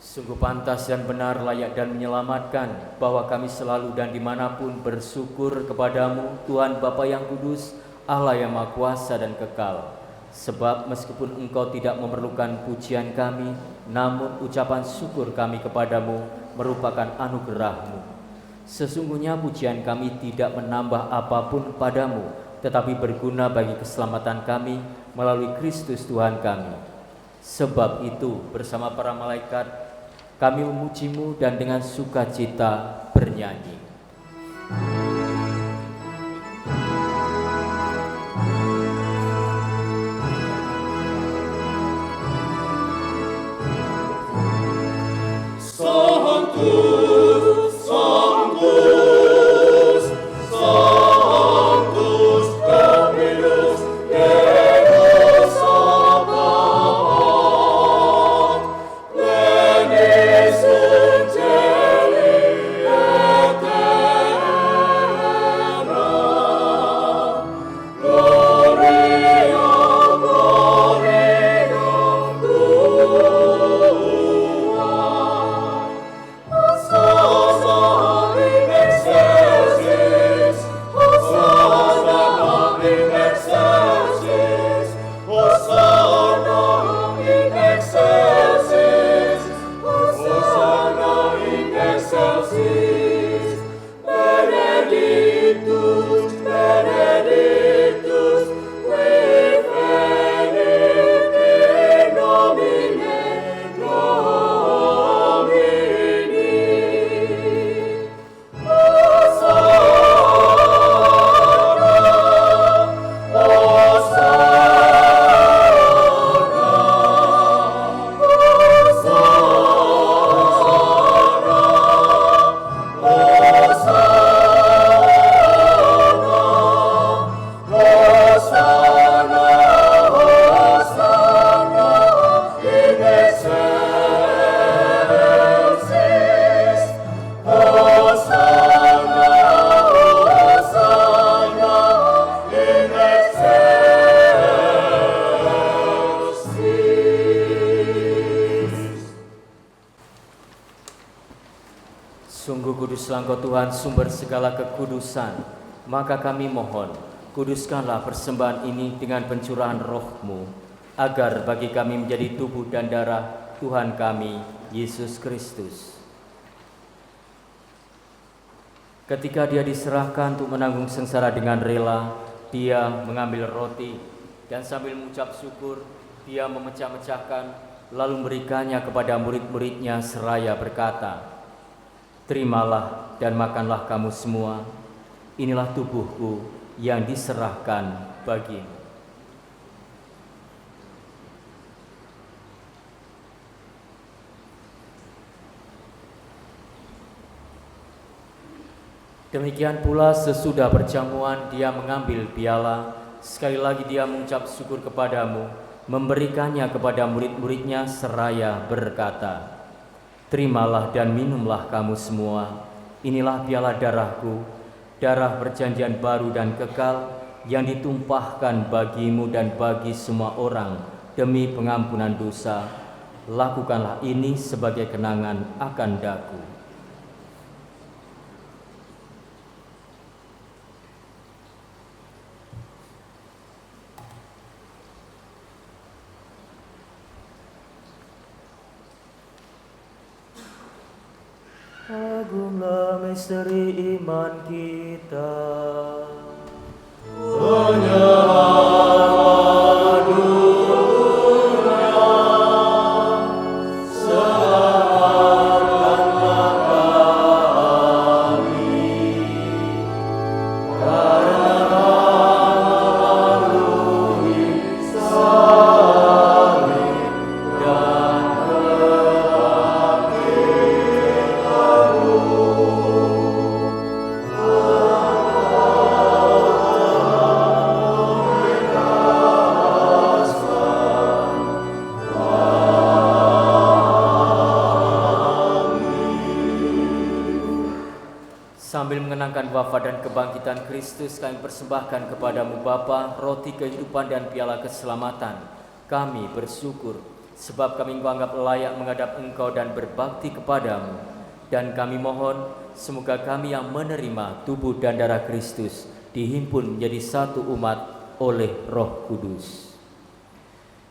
Sungguh pantas dan benar, layak dan menyelamatkan bahwa kami selalu dan dimanapun bersyukur kepadamu, Tuhan Bapa yang kudus, Allah yang Maha Kuasa dan kekal. Sebab meskipun Engkau tidak memerlukan pujian kami, namun ucapan syukur kami kepadamu merupakan anugerah-Mu. Sesungguhnya pujian kami tidak menambah apapun padamu, tetapi berguna bagi keselamatan kami melalui Kristus Tuhan kami. Sebab itu bersama para malaikat kami memuji-Mu dan dengan sukacita bernyanyi. Sanctus, Sanctus, Sanctus Dominus Deus Sabaoth, pleni celi et terra, gloria, gloria tua. Sungguh kuduslah Engkau Tuhan, sumber segala kekudusan. Maka kami mohon, kuduskanlah persembahan ini dengan pencurahan roh-Mu, agar bagi kami menjadi tubuh dan darah Tuhan kami, Yesus Kristus. Ketika Dia diserahkan untuk menanggung sengsara dengan rela, Dia mengambil roti dan sambil mengucap syukur, Dia memecah-mecahkan, lalu memberikannya kepada murid-muridnya seraya berkata, "Terimalah dan makanlah kamu semua, inilah tubuhku yang diserahkan bagimu." Demikian pula sesudah perjamuan Dia mengambil piala, sekali lagi Dia mengucap syukur kepadamu, memberikannya kepada murid-muridnya seraya berkata, "Terimalah dan minumlah kamu semua, inilah piala darahku, darah perjanjian baru dan kekal yang ditumpahkan bagimu dan bagi semua orang demi pengampunan dosa. Lakukanlah ini sebagai kenangan akan daku." Agunglah misteri iman kita. Penyerahan dunia, selamatkanlah kami, karena melalui salib dan Sambil mengenangkan wafat dan kebangkitan Kristus, kami persembahkan kepadamu Bapa roti kehidupan dan piala keselamatan. Kami bersyukur sebab kami menganggap layak menghadap Engkau dan berbakti kepadamu. Dan kami mohon semoga kami yang menerima tubuh dan darah Kristus dihimpun menjadi satu umat oleh Roh Kudus.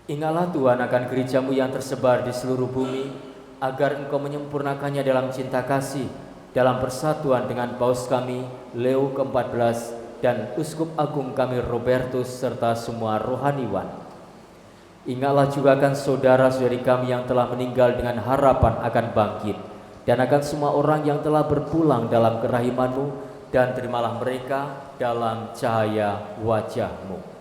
Ingatlah Tuhan akan gereja-Mu yang tersebar di seluruh bumi, agar Engkau menyempurnakannya dalam cinta kasih, dalam persatuan dengan Paus kami Leo ke-14 dan Uskup Agung kami Robertus serta semua rohaniwan. Ingatlah juga akan saudara-saudari kami yang telah meninggal dengan harapan akan bangkit, dan akan semua orang yang telah berpulang dalam kerahiman-Mu, dan terimalah mereka dalam cahaya wajah-Mu.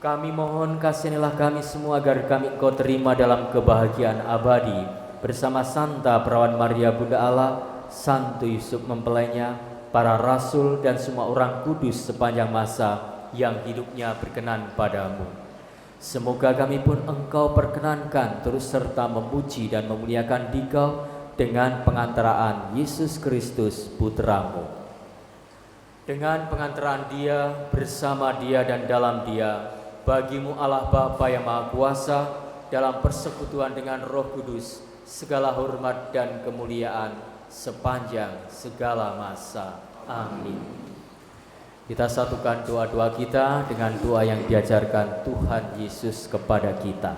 Kami mohon kasihanilah kami semua agar kami Engkau terima dalam kebahagiaan abadi bersama Santa Perawan Maria Bunda Allah, Santo Yusuf mempelainya, para rasul dan semua orang kudus sepanjang masa yang hidupnya berkenan padamu. Semoga kami pun Engkau perkenankan terus serta memuji dan memuliakan Dikau dengan pengantaraan Yesus Kristus Putra-Mu. Dengan pengantaraan Dia, bersama Dia dan dalam Dia, bagi-Mu Allah Bapa yang Maha Kuasa, dalam persekutuan dengan Roh Kudus, segala hormat dan kemuliaan sepanjang segala masa. Amin. Kita satukan doa-doa kita dengan doa yang diajarkan Tuhan Yesus kepada kita.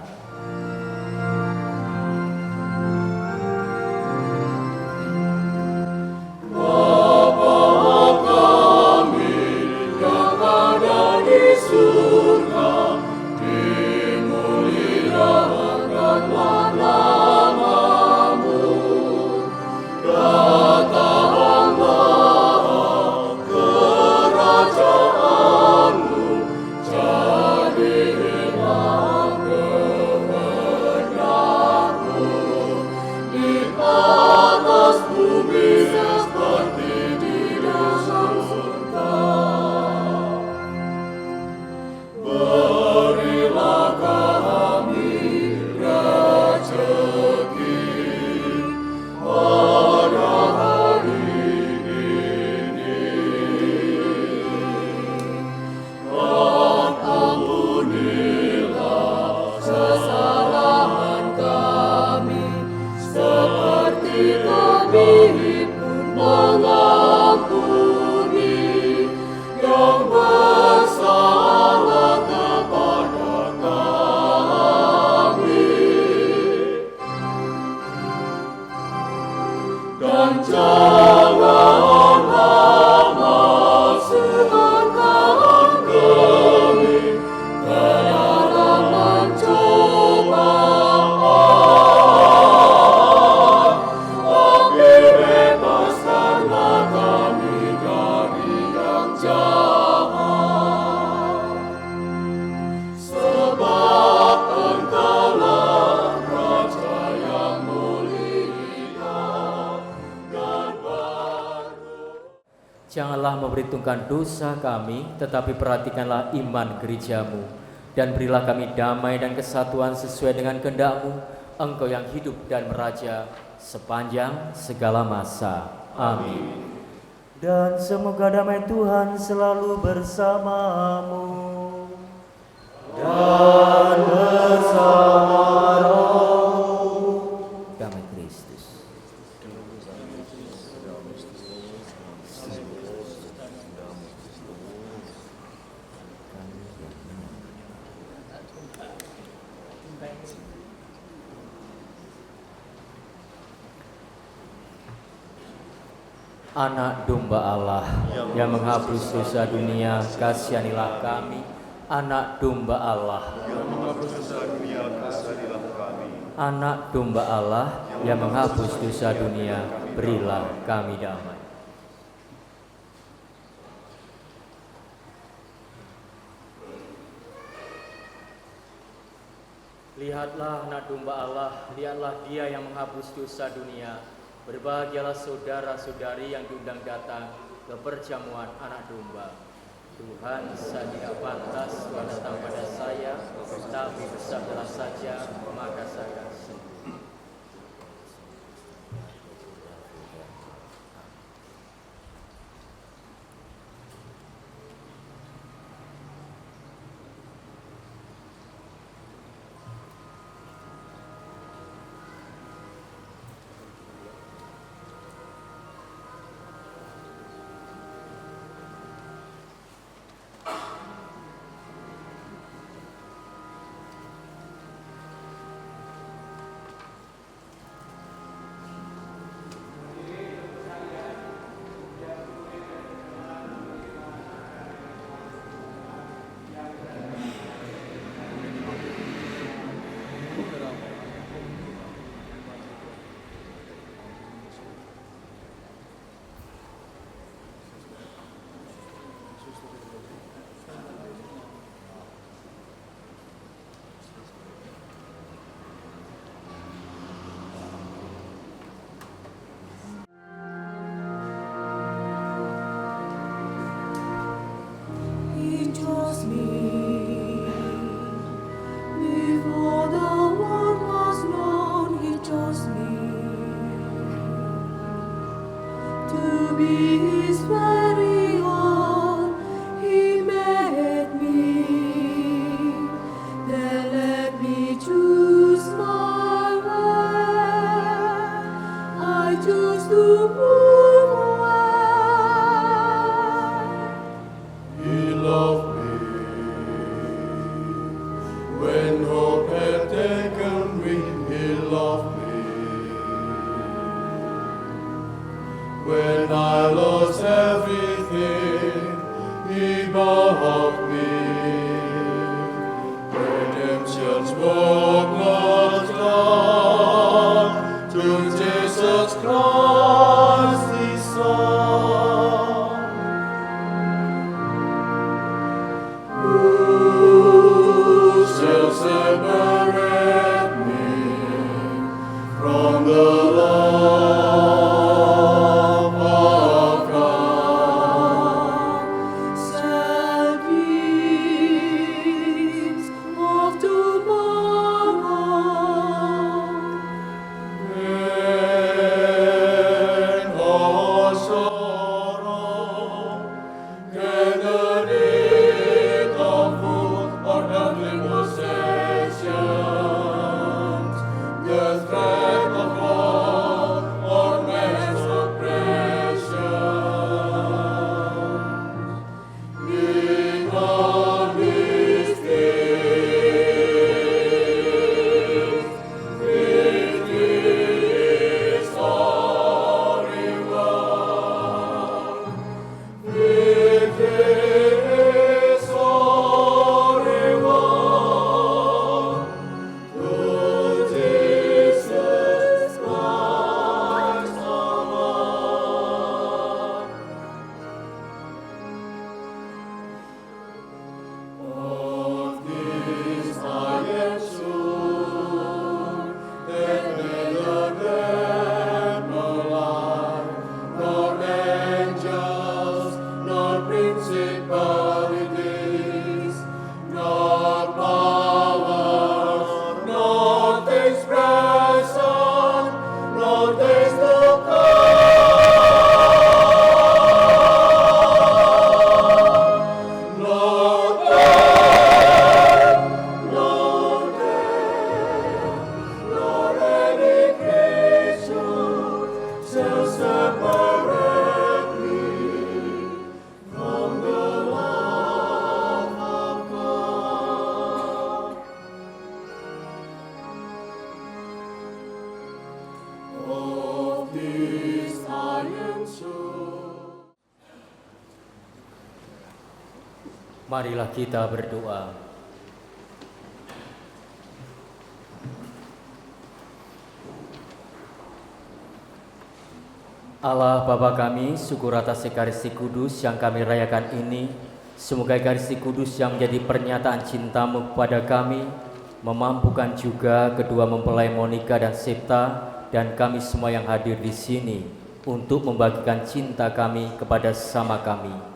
Jadilah kami pun mengampuni yang bersalah kepada kami, dan janganlah masukkan kami ke dalam pencobaan, tapi bebaskanlah kami dari yang jahat. Sebab Engkaulah Raja yang mulia dan baru. Janganlah memperhitungkan dosa kami, tetapi perhatikanlah iman gerejamu, dan berilah kami damai dan kesatuan sesuai dengan kehendak-Mu, Engkau yang hidup dan meraja sepanjang segala masa. Amin. Dan semoga damai Tuhan selalu bersamamu dan bersama rohmu. Damai Kristus. Anak domba Allah yang menghapus dosa dunia, kasihanilah kami. Anak domba Allah yang menghapus dosa dunia, kasihanilah kami. Anak domba Allah yang menghapus dosa dunia, berilah kami damai. Lihatlah anak domba Allah, lihatlah Dia yang menghapus dosa dunia. Berbahagialah saudara-saudari yang diundang datang ke perjamuan anak domba. Tuhan, saya tidak pantas Tuhan datang pada saya, tapi bersabdalah saja, maka saya sembuh. Marilah kita berdoa. Allah Bapa kami, syukur atas Ekaristi Kudus yang kami rayakan ini. Semoga Ekaristi Kudus yang menjadi pernyataan cinta-Mu kepada kami memampukan juga kedua mempelai Monika dan Septa dan kami semua yang hadir di sini untuk membagikan cinta kami kepada sesama kami.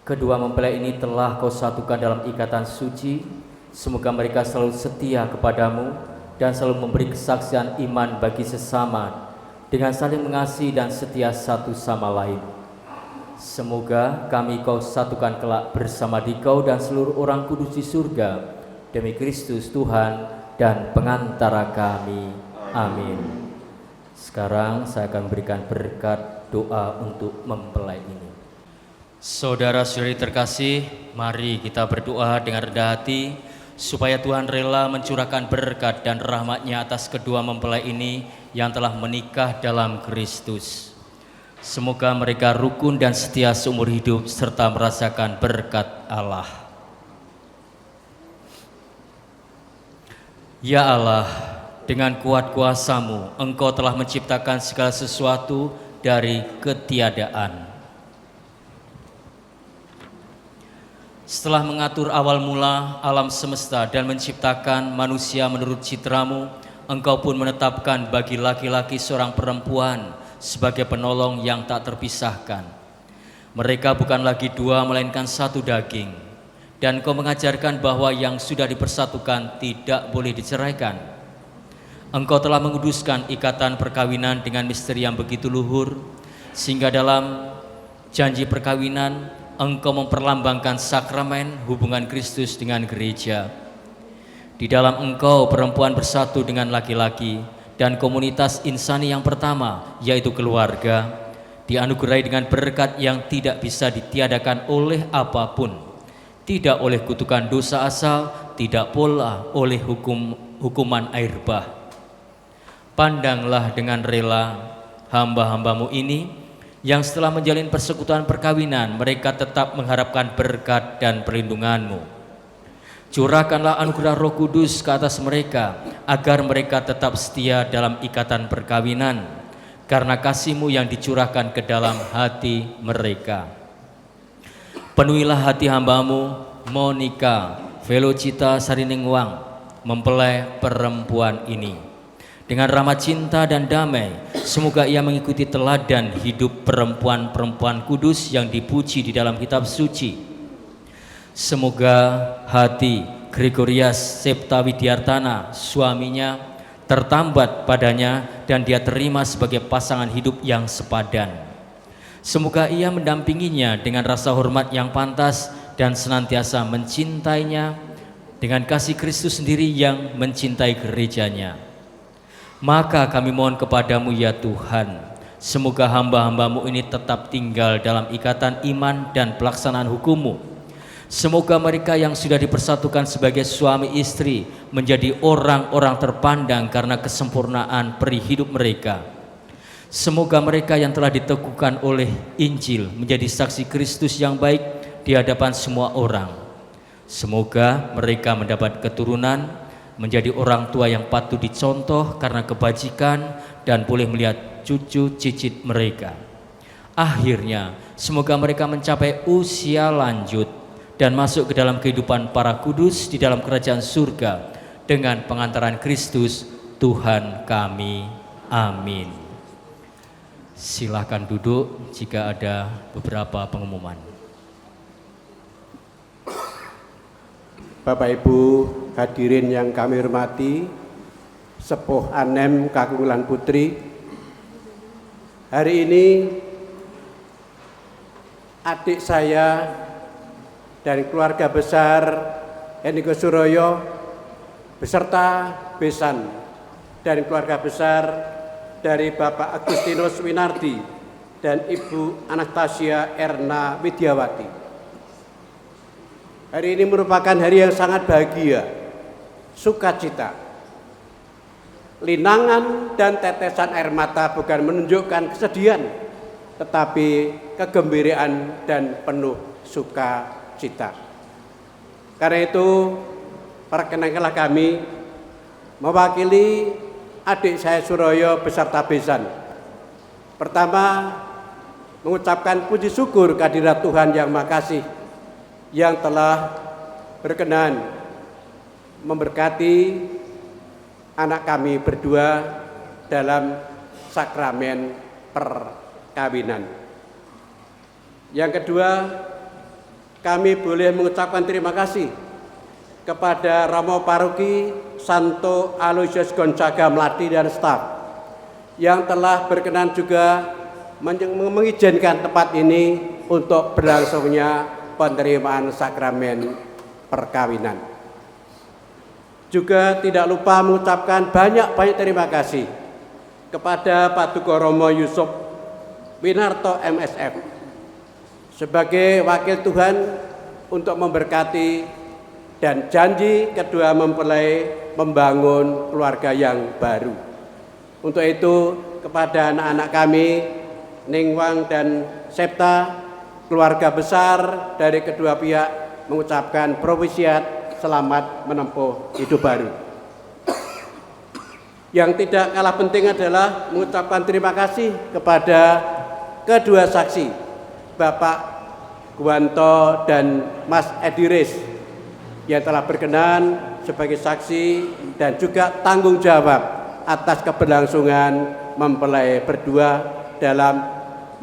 Kedua mempelai ini telah Kau satukan dalam ikatan suci. Semoga mereka selalu setia kepadamu dan selalu memberi kesaksian iman bagi sesama dengan saling mengasihi dan setia satu sama lain. Semoga kami Kau satukan kelak bersama di Kau dan seluruh orang kudus di surga, demi Kristus Tuhan dan pengantara kami. Amin. Sekarang saya akan berikan berkat doa untuk mempelai ini. Saudara-saudari terkasih, mari kita berdoa dengan rendah hati supaya Tuhan rela mencurahkan berkat dan rahmat-Nya atas kedua mempelai ini yang telah menikah dalam Kristus. Semoga mereka rukun dan setia seumur hidup serta merasakan berkat Allah. Ya Allah, dengan kuat kuasa-Mu, Engkau telah menciptakan segala sesuatu dari ketiadaan. Setelah mengatur awal mula alam semesta dan menciptakan manusia menurut citra-Mu, Engkau pun menetapkan bagi laki-laki seorang perempuan sebagai penolong yang tak terpisahkan. Mereka bukan lagi dua melainkan satu daging. Dan Kau mengajarkan bahwa yang sudah dipersatukan tidak boleh diceraikan. Engkau telah menguduskan ikatan perkawinan dengan misteri yang begitu luhur, sehingga dalam janji perkawinan Engkau memperlambangkan sakramen hubungan Kristus dengan gereja. Di dalam Engkau perempuan bersatu dengan laki-laki dan komunitas insani yang pertama, yaitu keluarga, dianugerahi dengan berkat yang tidak bisa ditiadakan oleh apapun, tidak oleh kutukan dosa asal, tidak pula oleh hukuman air bah. Pandanglah dengan rela hamba-hambamu ini yang setelah menjalin persekutuan perkawinan mereka tetap mengharapkan berkat dan perlindungan-Mu. Curahkanlah anugerah Roh Kudus ke atas mereka agar mereka tetap setia dalam ikatan perkawinan karena kasih-Mu yang dicurahkan ke dalam hati mereka. Penuhilah hati hamba-Mu Monika Velocita Sariningwang, mempelai perempuan ini, dengan rahmat cinta dan damai. Semoga ia mengikuti teladan hidup perempuan-perempuan kudus yang dipuji di dalam kitab suci. Semoga hati Gregorias Septa Widyartana, suaminya, tertambat padanya dan dia terima sebagai pasangan hidup yang sepadan. Semoga ia mendampinginya dengan rasa hormat yang pantas dan senantiasa mencintainya dengan kasih Kristus sendiri yang mencintai gerejanya. Maka kami mohon kepadamu ya Tuhan, semoga hamba-hambamu ini tetap tinggal dalam ikatan iman dan pelaksanaan hukum-Mu. Semoga mereka yang sudah dipersatukan sebagai suami istri menjadi orang-orang terpandang karena kesempurnaan peri hidup mereka. Semoga mereka yang telah diteguhkan oleh Injil menjadi saksi Kristus yang baik di hadapan semua orang. Semoga mereka mendapat keturunan, menjadi orang tua yang patut dicontoh karena kebajikan dan boleh melihat cucu cicit mereka. Akhirnya, semoga mereka mencapai usia lanjut dan masuk ke dalam kehidupan para kudus di dalam kerajaan surga dengan pengantaran Kristus Tuhan kami. Amin. Silakan duduk jika ada beberapa pengumuman. Bapak Ibu hadirin yang kami hormati, Sepuh Anem Kakungulan Putri, hari ini adik saya dan keluarga besar Heniko Suroyo beserta besan dan keluarga besar dari Bapak Agustinus Winardi dan Ibu Anastasia Erna Widyawati. Hari ini merupakan hari yang sangat bahagia, sukacita. Linangan dan tetesan air mata bukan menunjukkan kesedihan, tetapi kegembiraan dan penuh sukacita. Karena itu, perkenankanlah kami mewakili adik saya Suroyo beserta besan. Pertama, mengucapkan puji syukur kehadirat Tuhan Yang Maha Kasih yang telah berkenan memberkati anak kami berdua dalam sakramen perkawinan. Yang kedua, kami boleh mengucapkan terima kasih kepada Romo Paroki Santo Aloysius Gonzaga Melati dan staf yang telah berkenan juga mengizinkan tempat ini untuk berlangsungnya penerimaan sakramen perkawinan. Juga tidak lupa mengucapkan banyak-banyak terima kasih kepada Paduka Romo Yusuf Winarto MSF sebagai wakil Tuhan untuk memberkati dan janji kedua mempelai membangun keluarga yang baru. Untuk itu kepada anak-anak kami Ningwang dan Septa, keluarga besar dari kedua pihak mengucapkan propisiat selamat menempuh hidup baru. Yang tidak kalah penting adalah mengucapkan terima kasih kepada kedua saksi, Bapak Guanto dan Mas Ediris, yang telah berkenan sebagai saksi dan juga tanggung jawab atas keberlangsungan mempelai berdua dalam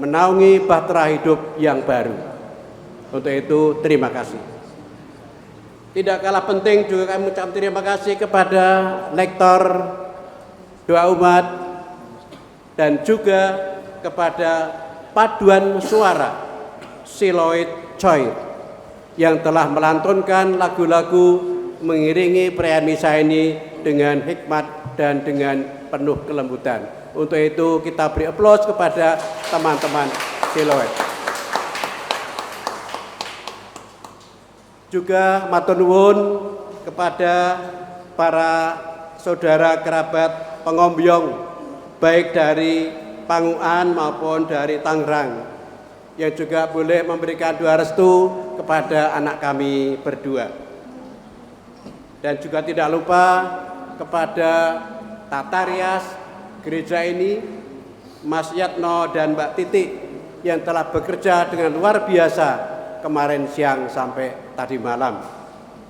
menaungi bahtera hidup yang baru. Untuk itu terima kasih. Tidak kalah penting juga kami mengucapkan terima kasih kepada Lektor Doa Umat dan juga kepada paduan suara Siloid Choi yang telah melantunkan lagu-lagu mengiringi perayaan misa ini dengan hikmat dan dengan penuh kelembutan. Untuk itu kita beri aplaus kepada teman-teman Siloid. Juga matur nuwun kepada para saudara kerabat pengombyong baik dari Panguan maupun dari Tangerang yang juga boleh memberikan doa restu kepada anak kami berdua. Dan juga tidak lupa kepada Tata Rias gereja ini, Mas Yatno dan Mbak Titik yang telah bekerja dengan luar biasa kemarin siang sampai tadi malam.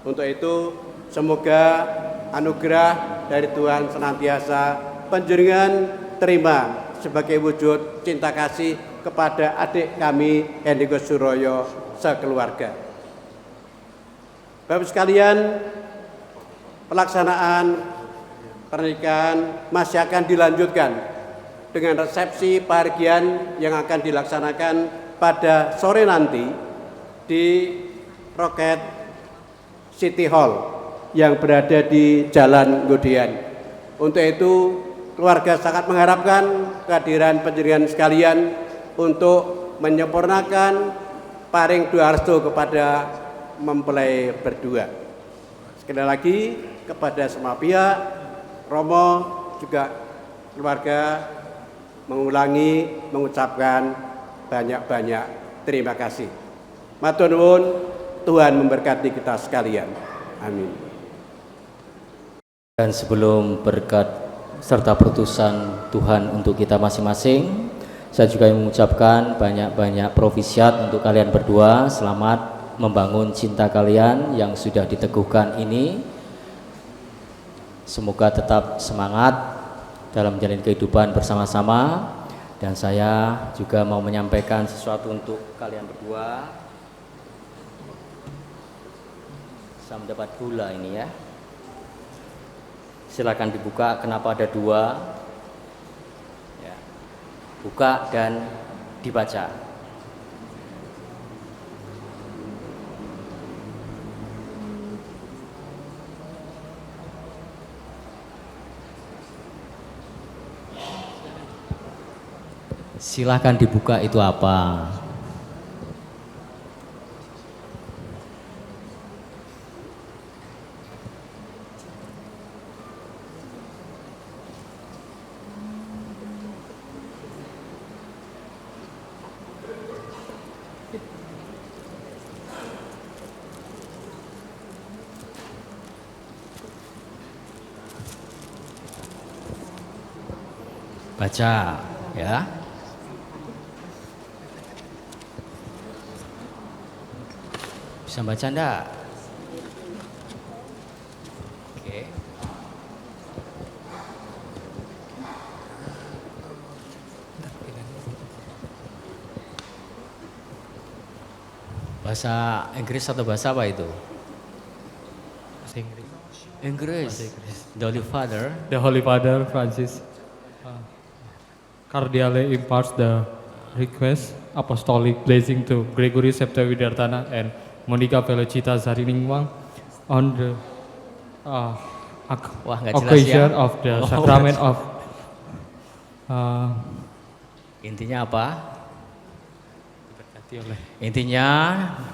Untuk itu semoga anugerah dari Tuhan senantiasa panjenengan terima sebagai wujud cinta kasih kepada adik kami Hendiko Suroyo sekeluarga. Bapak sekalian, pelaksanaan pernikahan masih akan dilanjutkan dengan resepsi paharian yang akan dilaksanakan pada sore nanti di Roket City Hall yang berada di Jalan Ngodian. Untuk itu keluarga sangat mengharapkan kehadiran panjenengan sekalian untuk menyempurnakan paring doa restu kepada mempelai berdua. Sekali lagi kepada semua pihak, Romo juga keluarga mengulangi mengucapkan banyak-banyak terima kasih. Matur nuwun, Tuhan memberkati kita sekalian. Amin. Dan sebelum berkat serta putusan Tuhan untuk kita masing-masing, saya juga mengucapkan banyak-banyak propisiat untuk kalian berdua. Selamat membangun cinta kalian yang sudah diteguhkan ini. Semoga tetap semangat dalam menjalani kehidupan bersama-sama. Dan saya juga mau menyampaikan sesuatu untuk kalian berdua. Saya mendapat gula ini ya. Silakan dibuka. Kenapa ada dua? Ya. Buka dan dibaca. Silakan dibuka, itu apa? Baca ya. Bisa baca enggak? Oke. Bahasa Inggris atau bahasa apa itu? Bahasa Inggris. Inggris. The Holy Father. The Holy Father Francis cordially imparts the request apostolic blessing to Gregory Septa Widyartana and Monica Velocita Zariningwang on the occasion of the sacrament of intinya apa? Intinya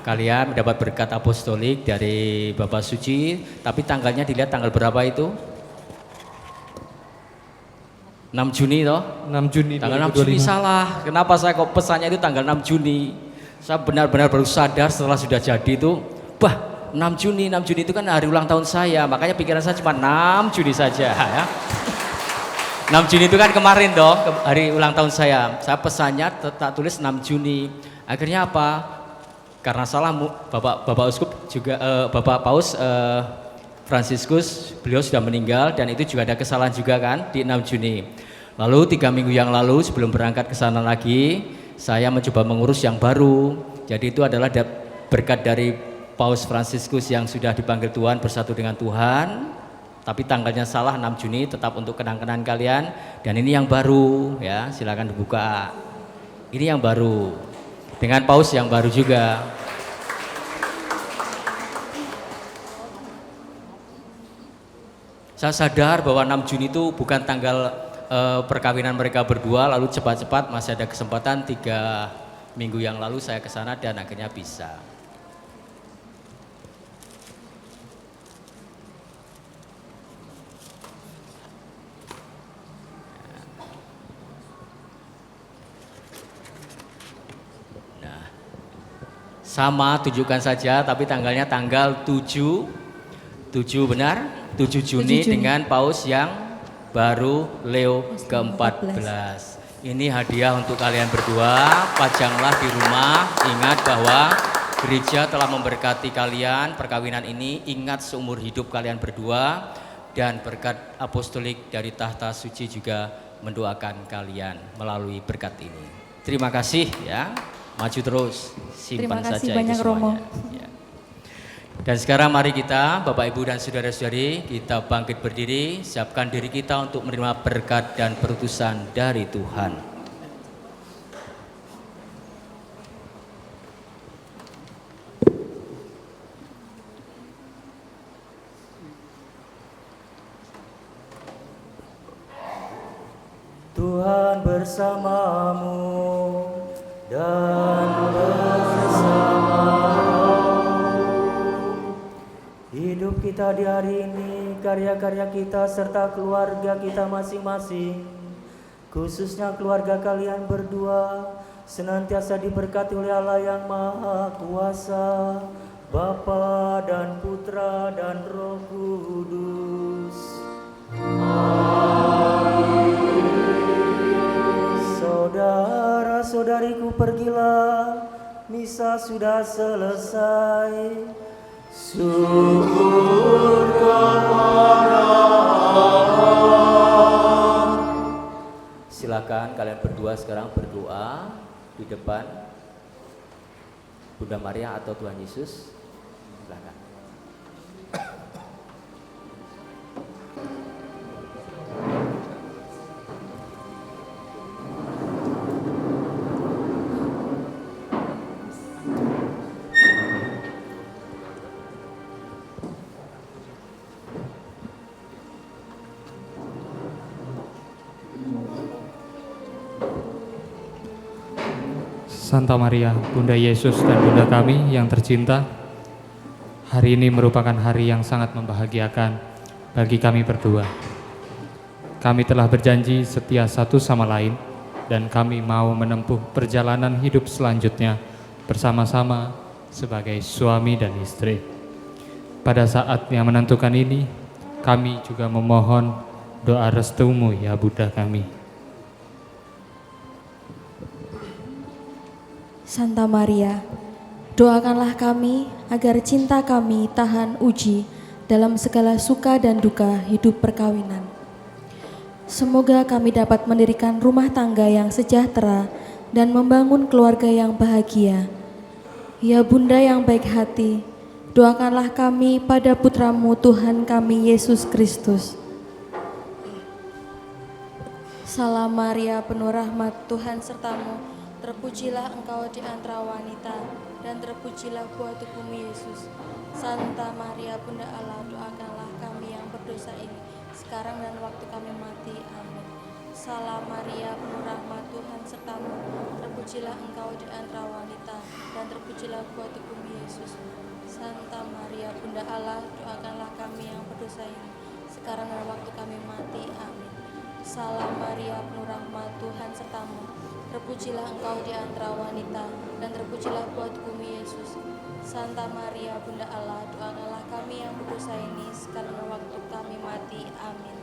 kalian mendapat berkat apostolik dari Bapak Suci, tapi tanggalnya dilihat tanggal berapa itu? 6 Juni toh? 6 Juni. Tanggal 6 Juni salah. Kenapa saya kok pesannya itu tanggal 6 Juni? Saya benar-benar baru sadar setelah sudah jadi itu, 6 Juni itu kan hari ulang tahun saya, makanya pikiran saya cuma 6 Juni saja ya. 6 Juni itu kan kemarin dong, hari ulang tahun saya. Saya pesannya tak tulis 6 Juni. Akhirnya apa? Karena salah Bapak Uskup juga Bapak Paus Fransiskus, beliau sudah meninggal dan itu juga ada kesalahan juga kan di 6 Juni. Lalu 3 minggu yang lalu sebelum berangkat ke sana lagi, saya mencoba mengurus yang baru. Jadi itu adalah berkat dari Paus Fransiskus yang sudah dipanggil Tuhan bersatu dengan Tuhan. Tapi tanggalnya salah 6 Juni tetap untuk kenang-kenangan kalian. Dan ini yang baru ya, silakan dibuka. Ini yang baru dengan Paus yang baru juga. Saya sadar bahwa 6 Juni itu bukan tanggal perkawinan mereka berdua, lalu cepat-cepat masih ada kesempatan 3 minggu yang lalu saya ke sana dan akhirnya bisa. Nah, sama tunjukkan saja tapi tanggalnya tanggal 7 benar? 7 Juni dengan Paus yang baru Leo ke-14. Ini hadiah untuk kalian berdua, pajanglah di rumah. Ingat bahwa gereja telah memberkati kalian perkawinan ini, ingat seumur hidup kalian berdua, dan berkat apostolik dari tahta suci juga mendoakan kalian melalui berkat ini. Terima kasih ya, maju terus, simpan saja itu semuanya. Ya. Dan sekarang mari kita, Bapak Ibu dan Saudara-saudari, kita bangkit berdiri, siapkan diri kita untuk menerima berkat dan perutusan dari Tuhan. Tuhan bersamamu dan bersamamu. Hidup kita di hari ini, karya-karya kita serta keluarga kita masing-masing, khususnya keluarga kalian berdua, senantiasa diberkati oleh Allah yang Maha Kuasa, Bapa dan Putra dan Roh Kudus. Saudara-saudariku, pergilah, misa sudah selesai. Syukur kepada Allah. Silakan kalian berdua sekarang berdoa di depan Bunda Maria atau Tuhan Yesus. Silakan. Santa Maria, Bunda Yesus dan Bunda kami yang tercinta, hari ini merupakan hari yang sangat membahagiakan bagi kami berdua. Kami telah berjanji setia satu sama lain dan kami mau menempuh perjalanan hidup selanjutnya bersama-sama sebagai suami dan istri. Pada saat yang menentukan ini, kami juga memohon doa restumu ya Bunda kami. Santa Maria, doakanlah kami agar cinta kami tahan uji dalam segala suka dan duka hidup perkawinan. Semoga kami dapat mendirikan rumah tangga yang sejahtera dan membangun keluarga yang bahagia. Ya Bunda yang baik hati, doakanlah kami pada Putramu Tuhan kami Yesus Kristus. Salam Maria, penuh rahmat, Tuhan sertamu. Terpujilah engkau di antara wanita, dan terpujilah buah tubuhmu Yesus. Santa Maria, Bunda Allah, doakanlah kami yang berdosa ini, sekarang dan waktu kami mati. Amin. Salam Maria, penuh rahmat, Tuhan sertamu. Terpujilah engkau di antara wanita, dan terpujilah buah tubuhmu Yesus. Santa Maria, Bunda Allah, doakanlah kami yang berdosa ini, sekarang dan waktu kami mati. Amin. Salam Maria, penuh rahmat, Tuhan sertamu. Terpujilah engkau di antara wanita, dan terpujilah buah tubuhmu Yesus. Santa Maria, Bunda Allah, doakanlah kami yang berdosa ini, sekarang dan waktu kami mati. Amin.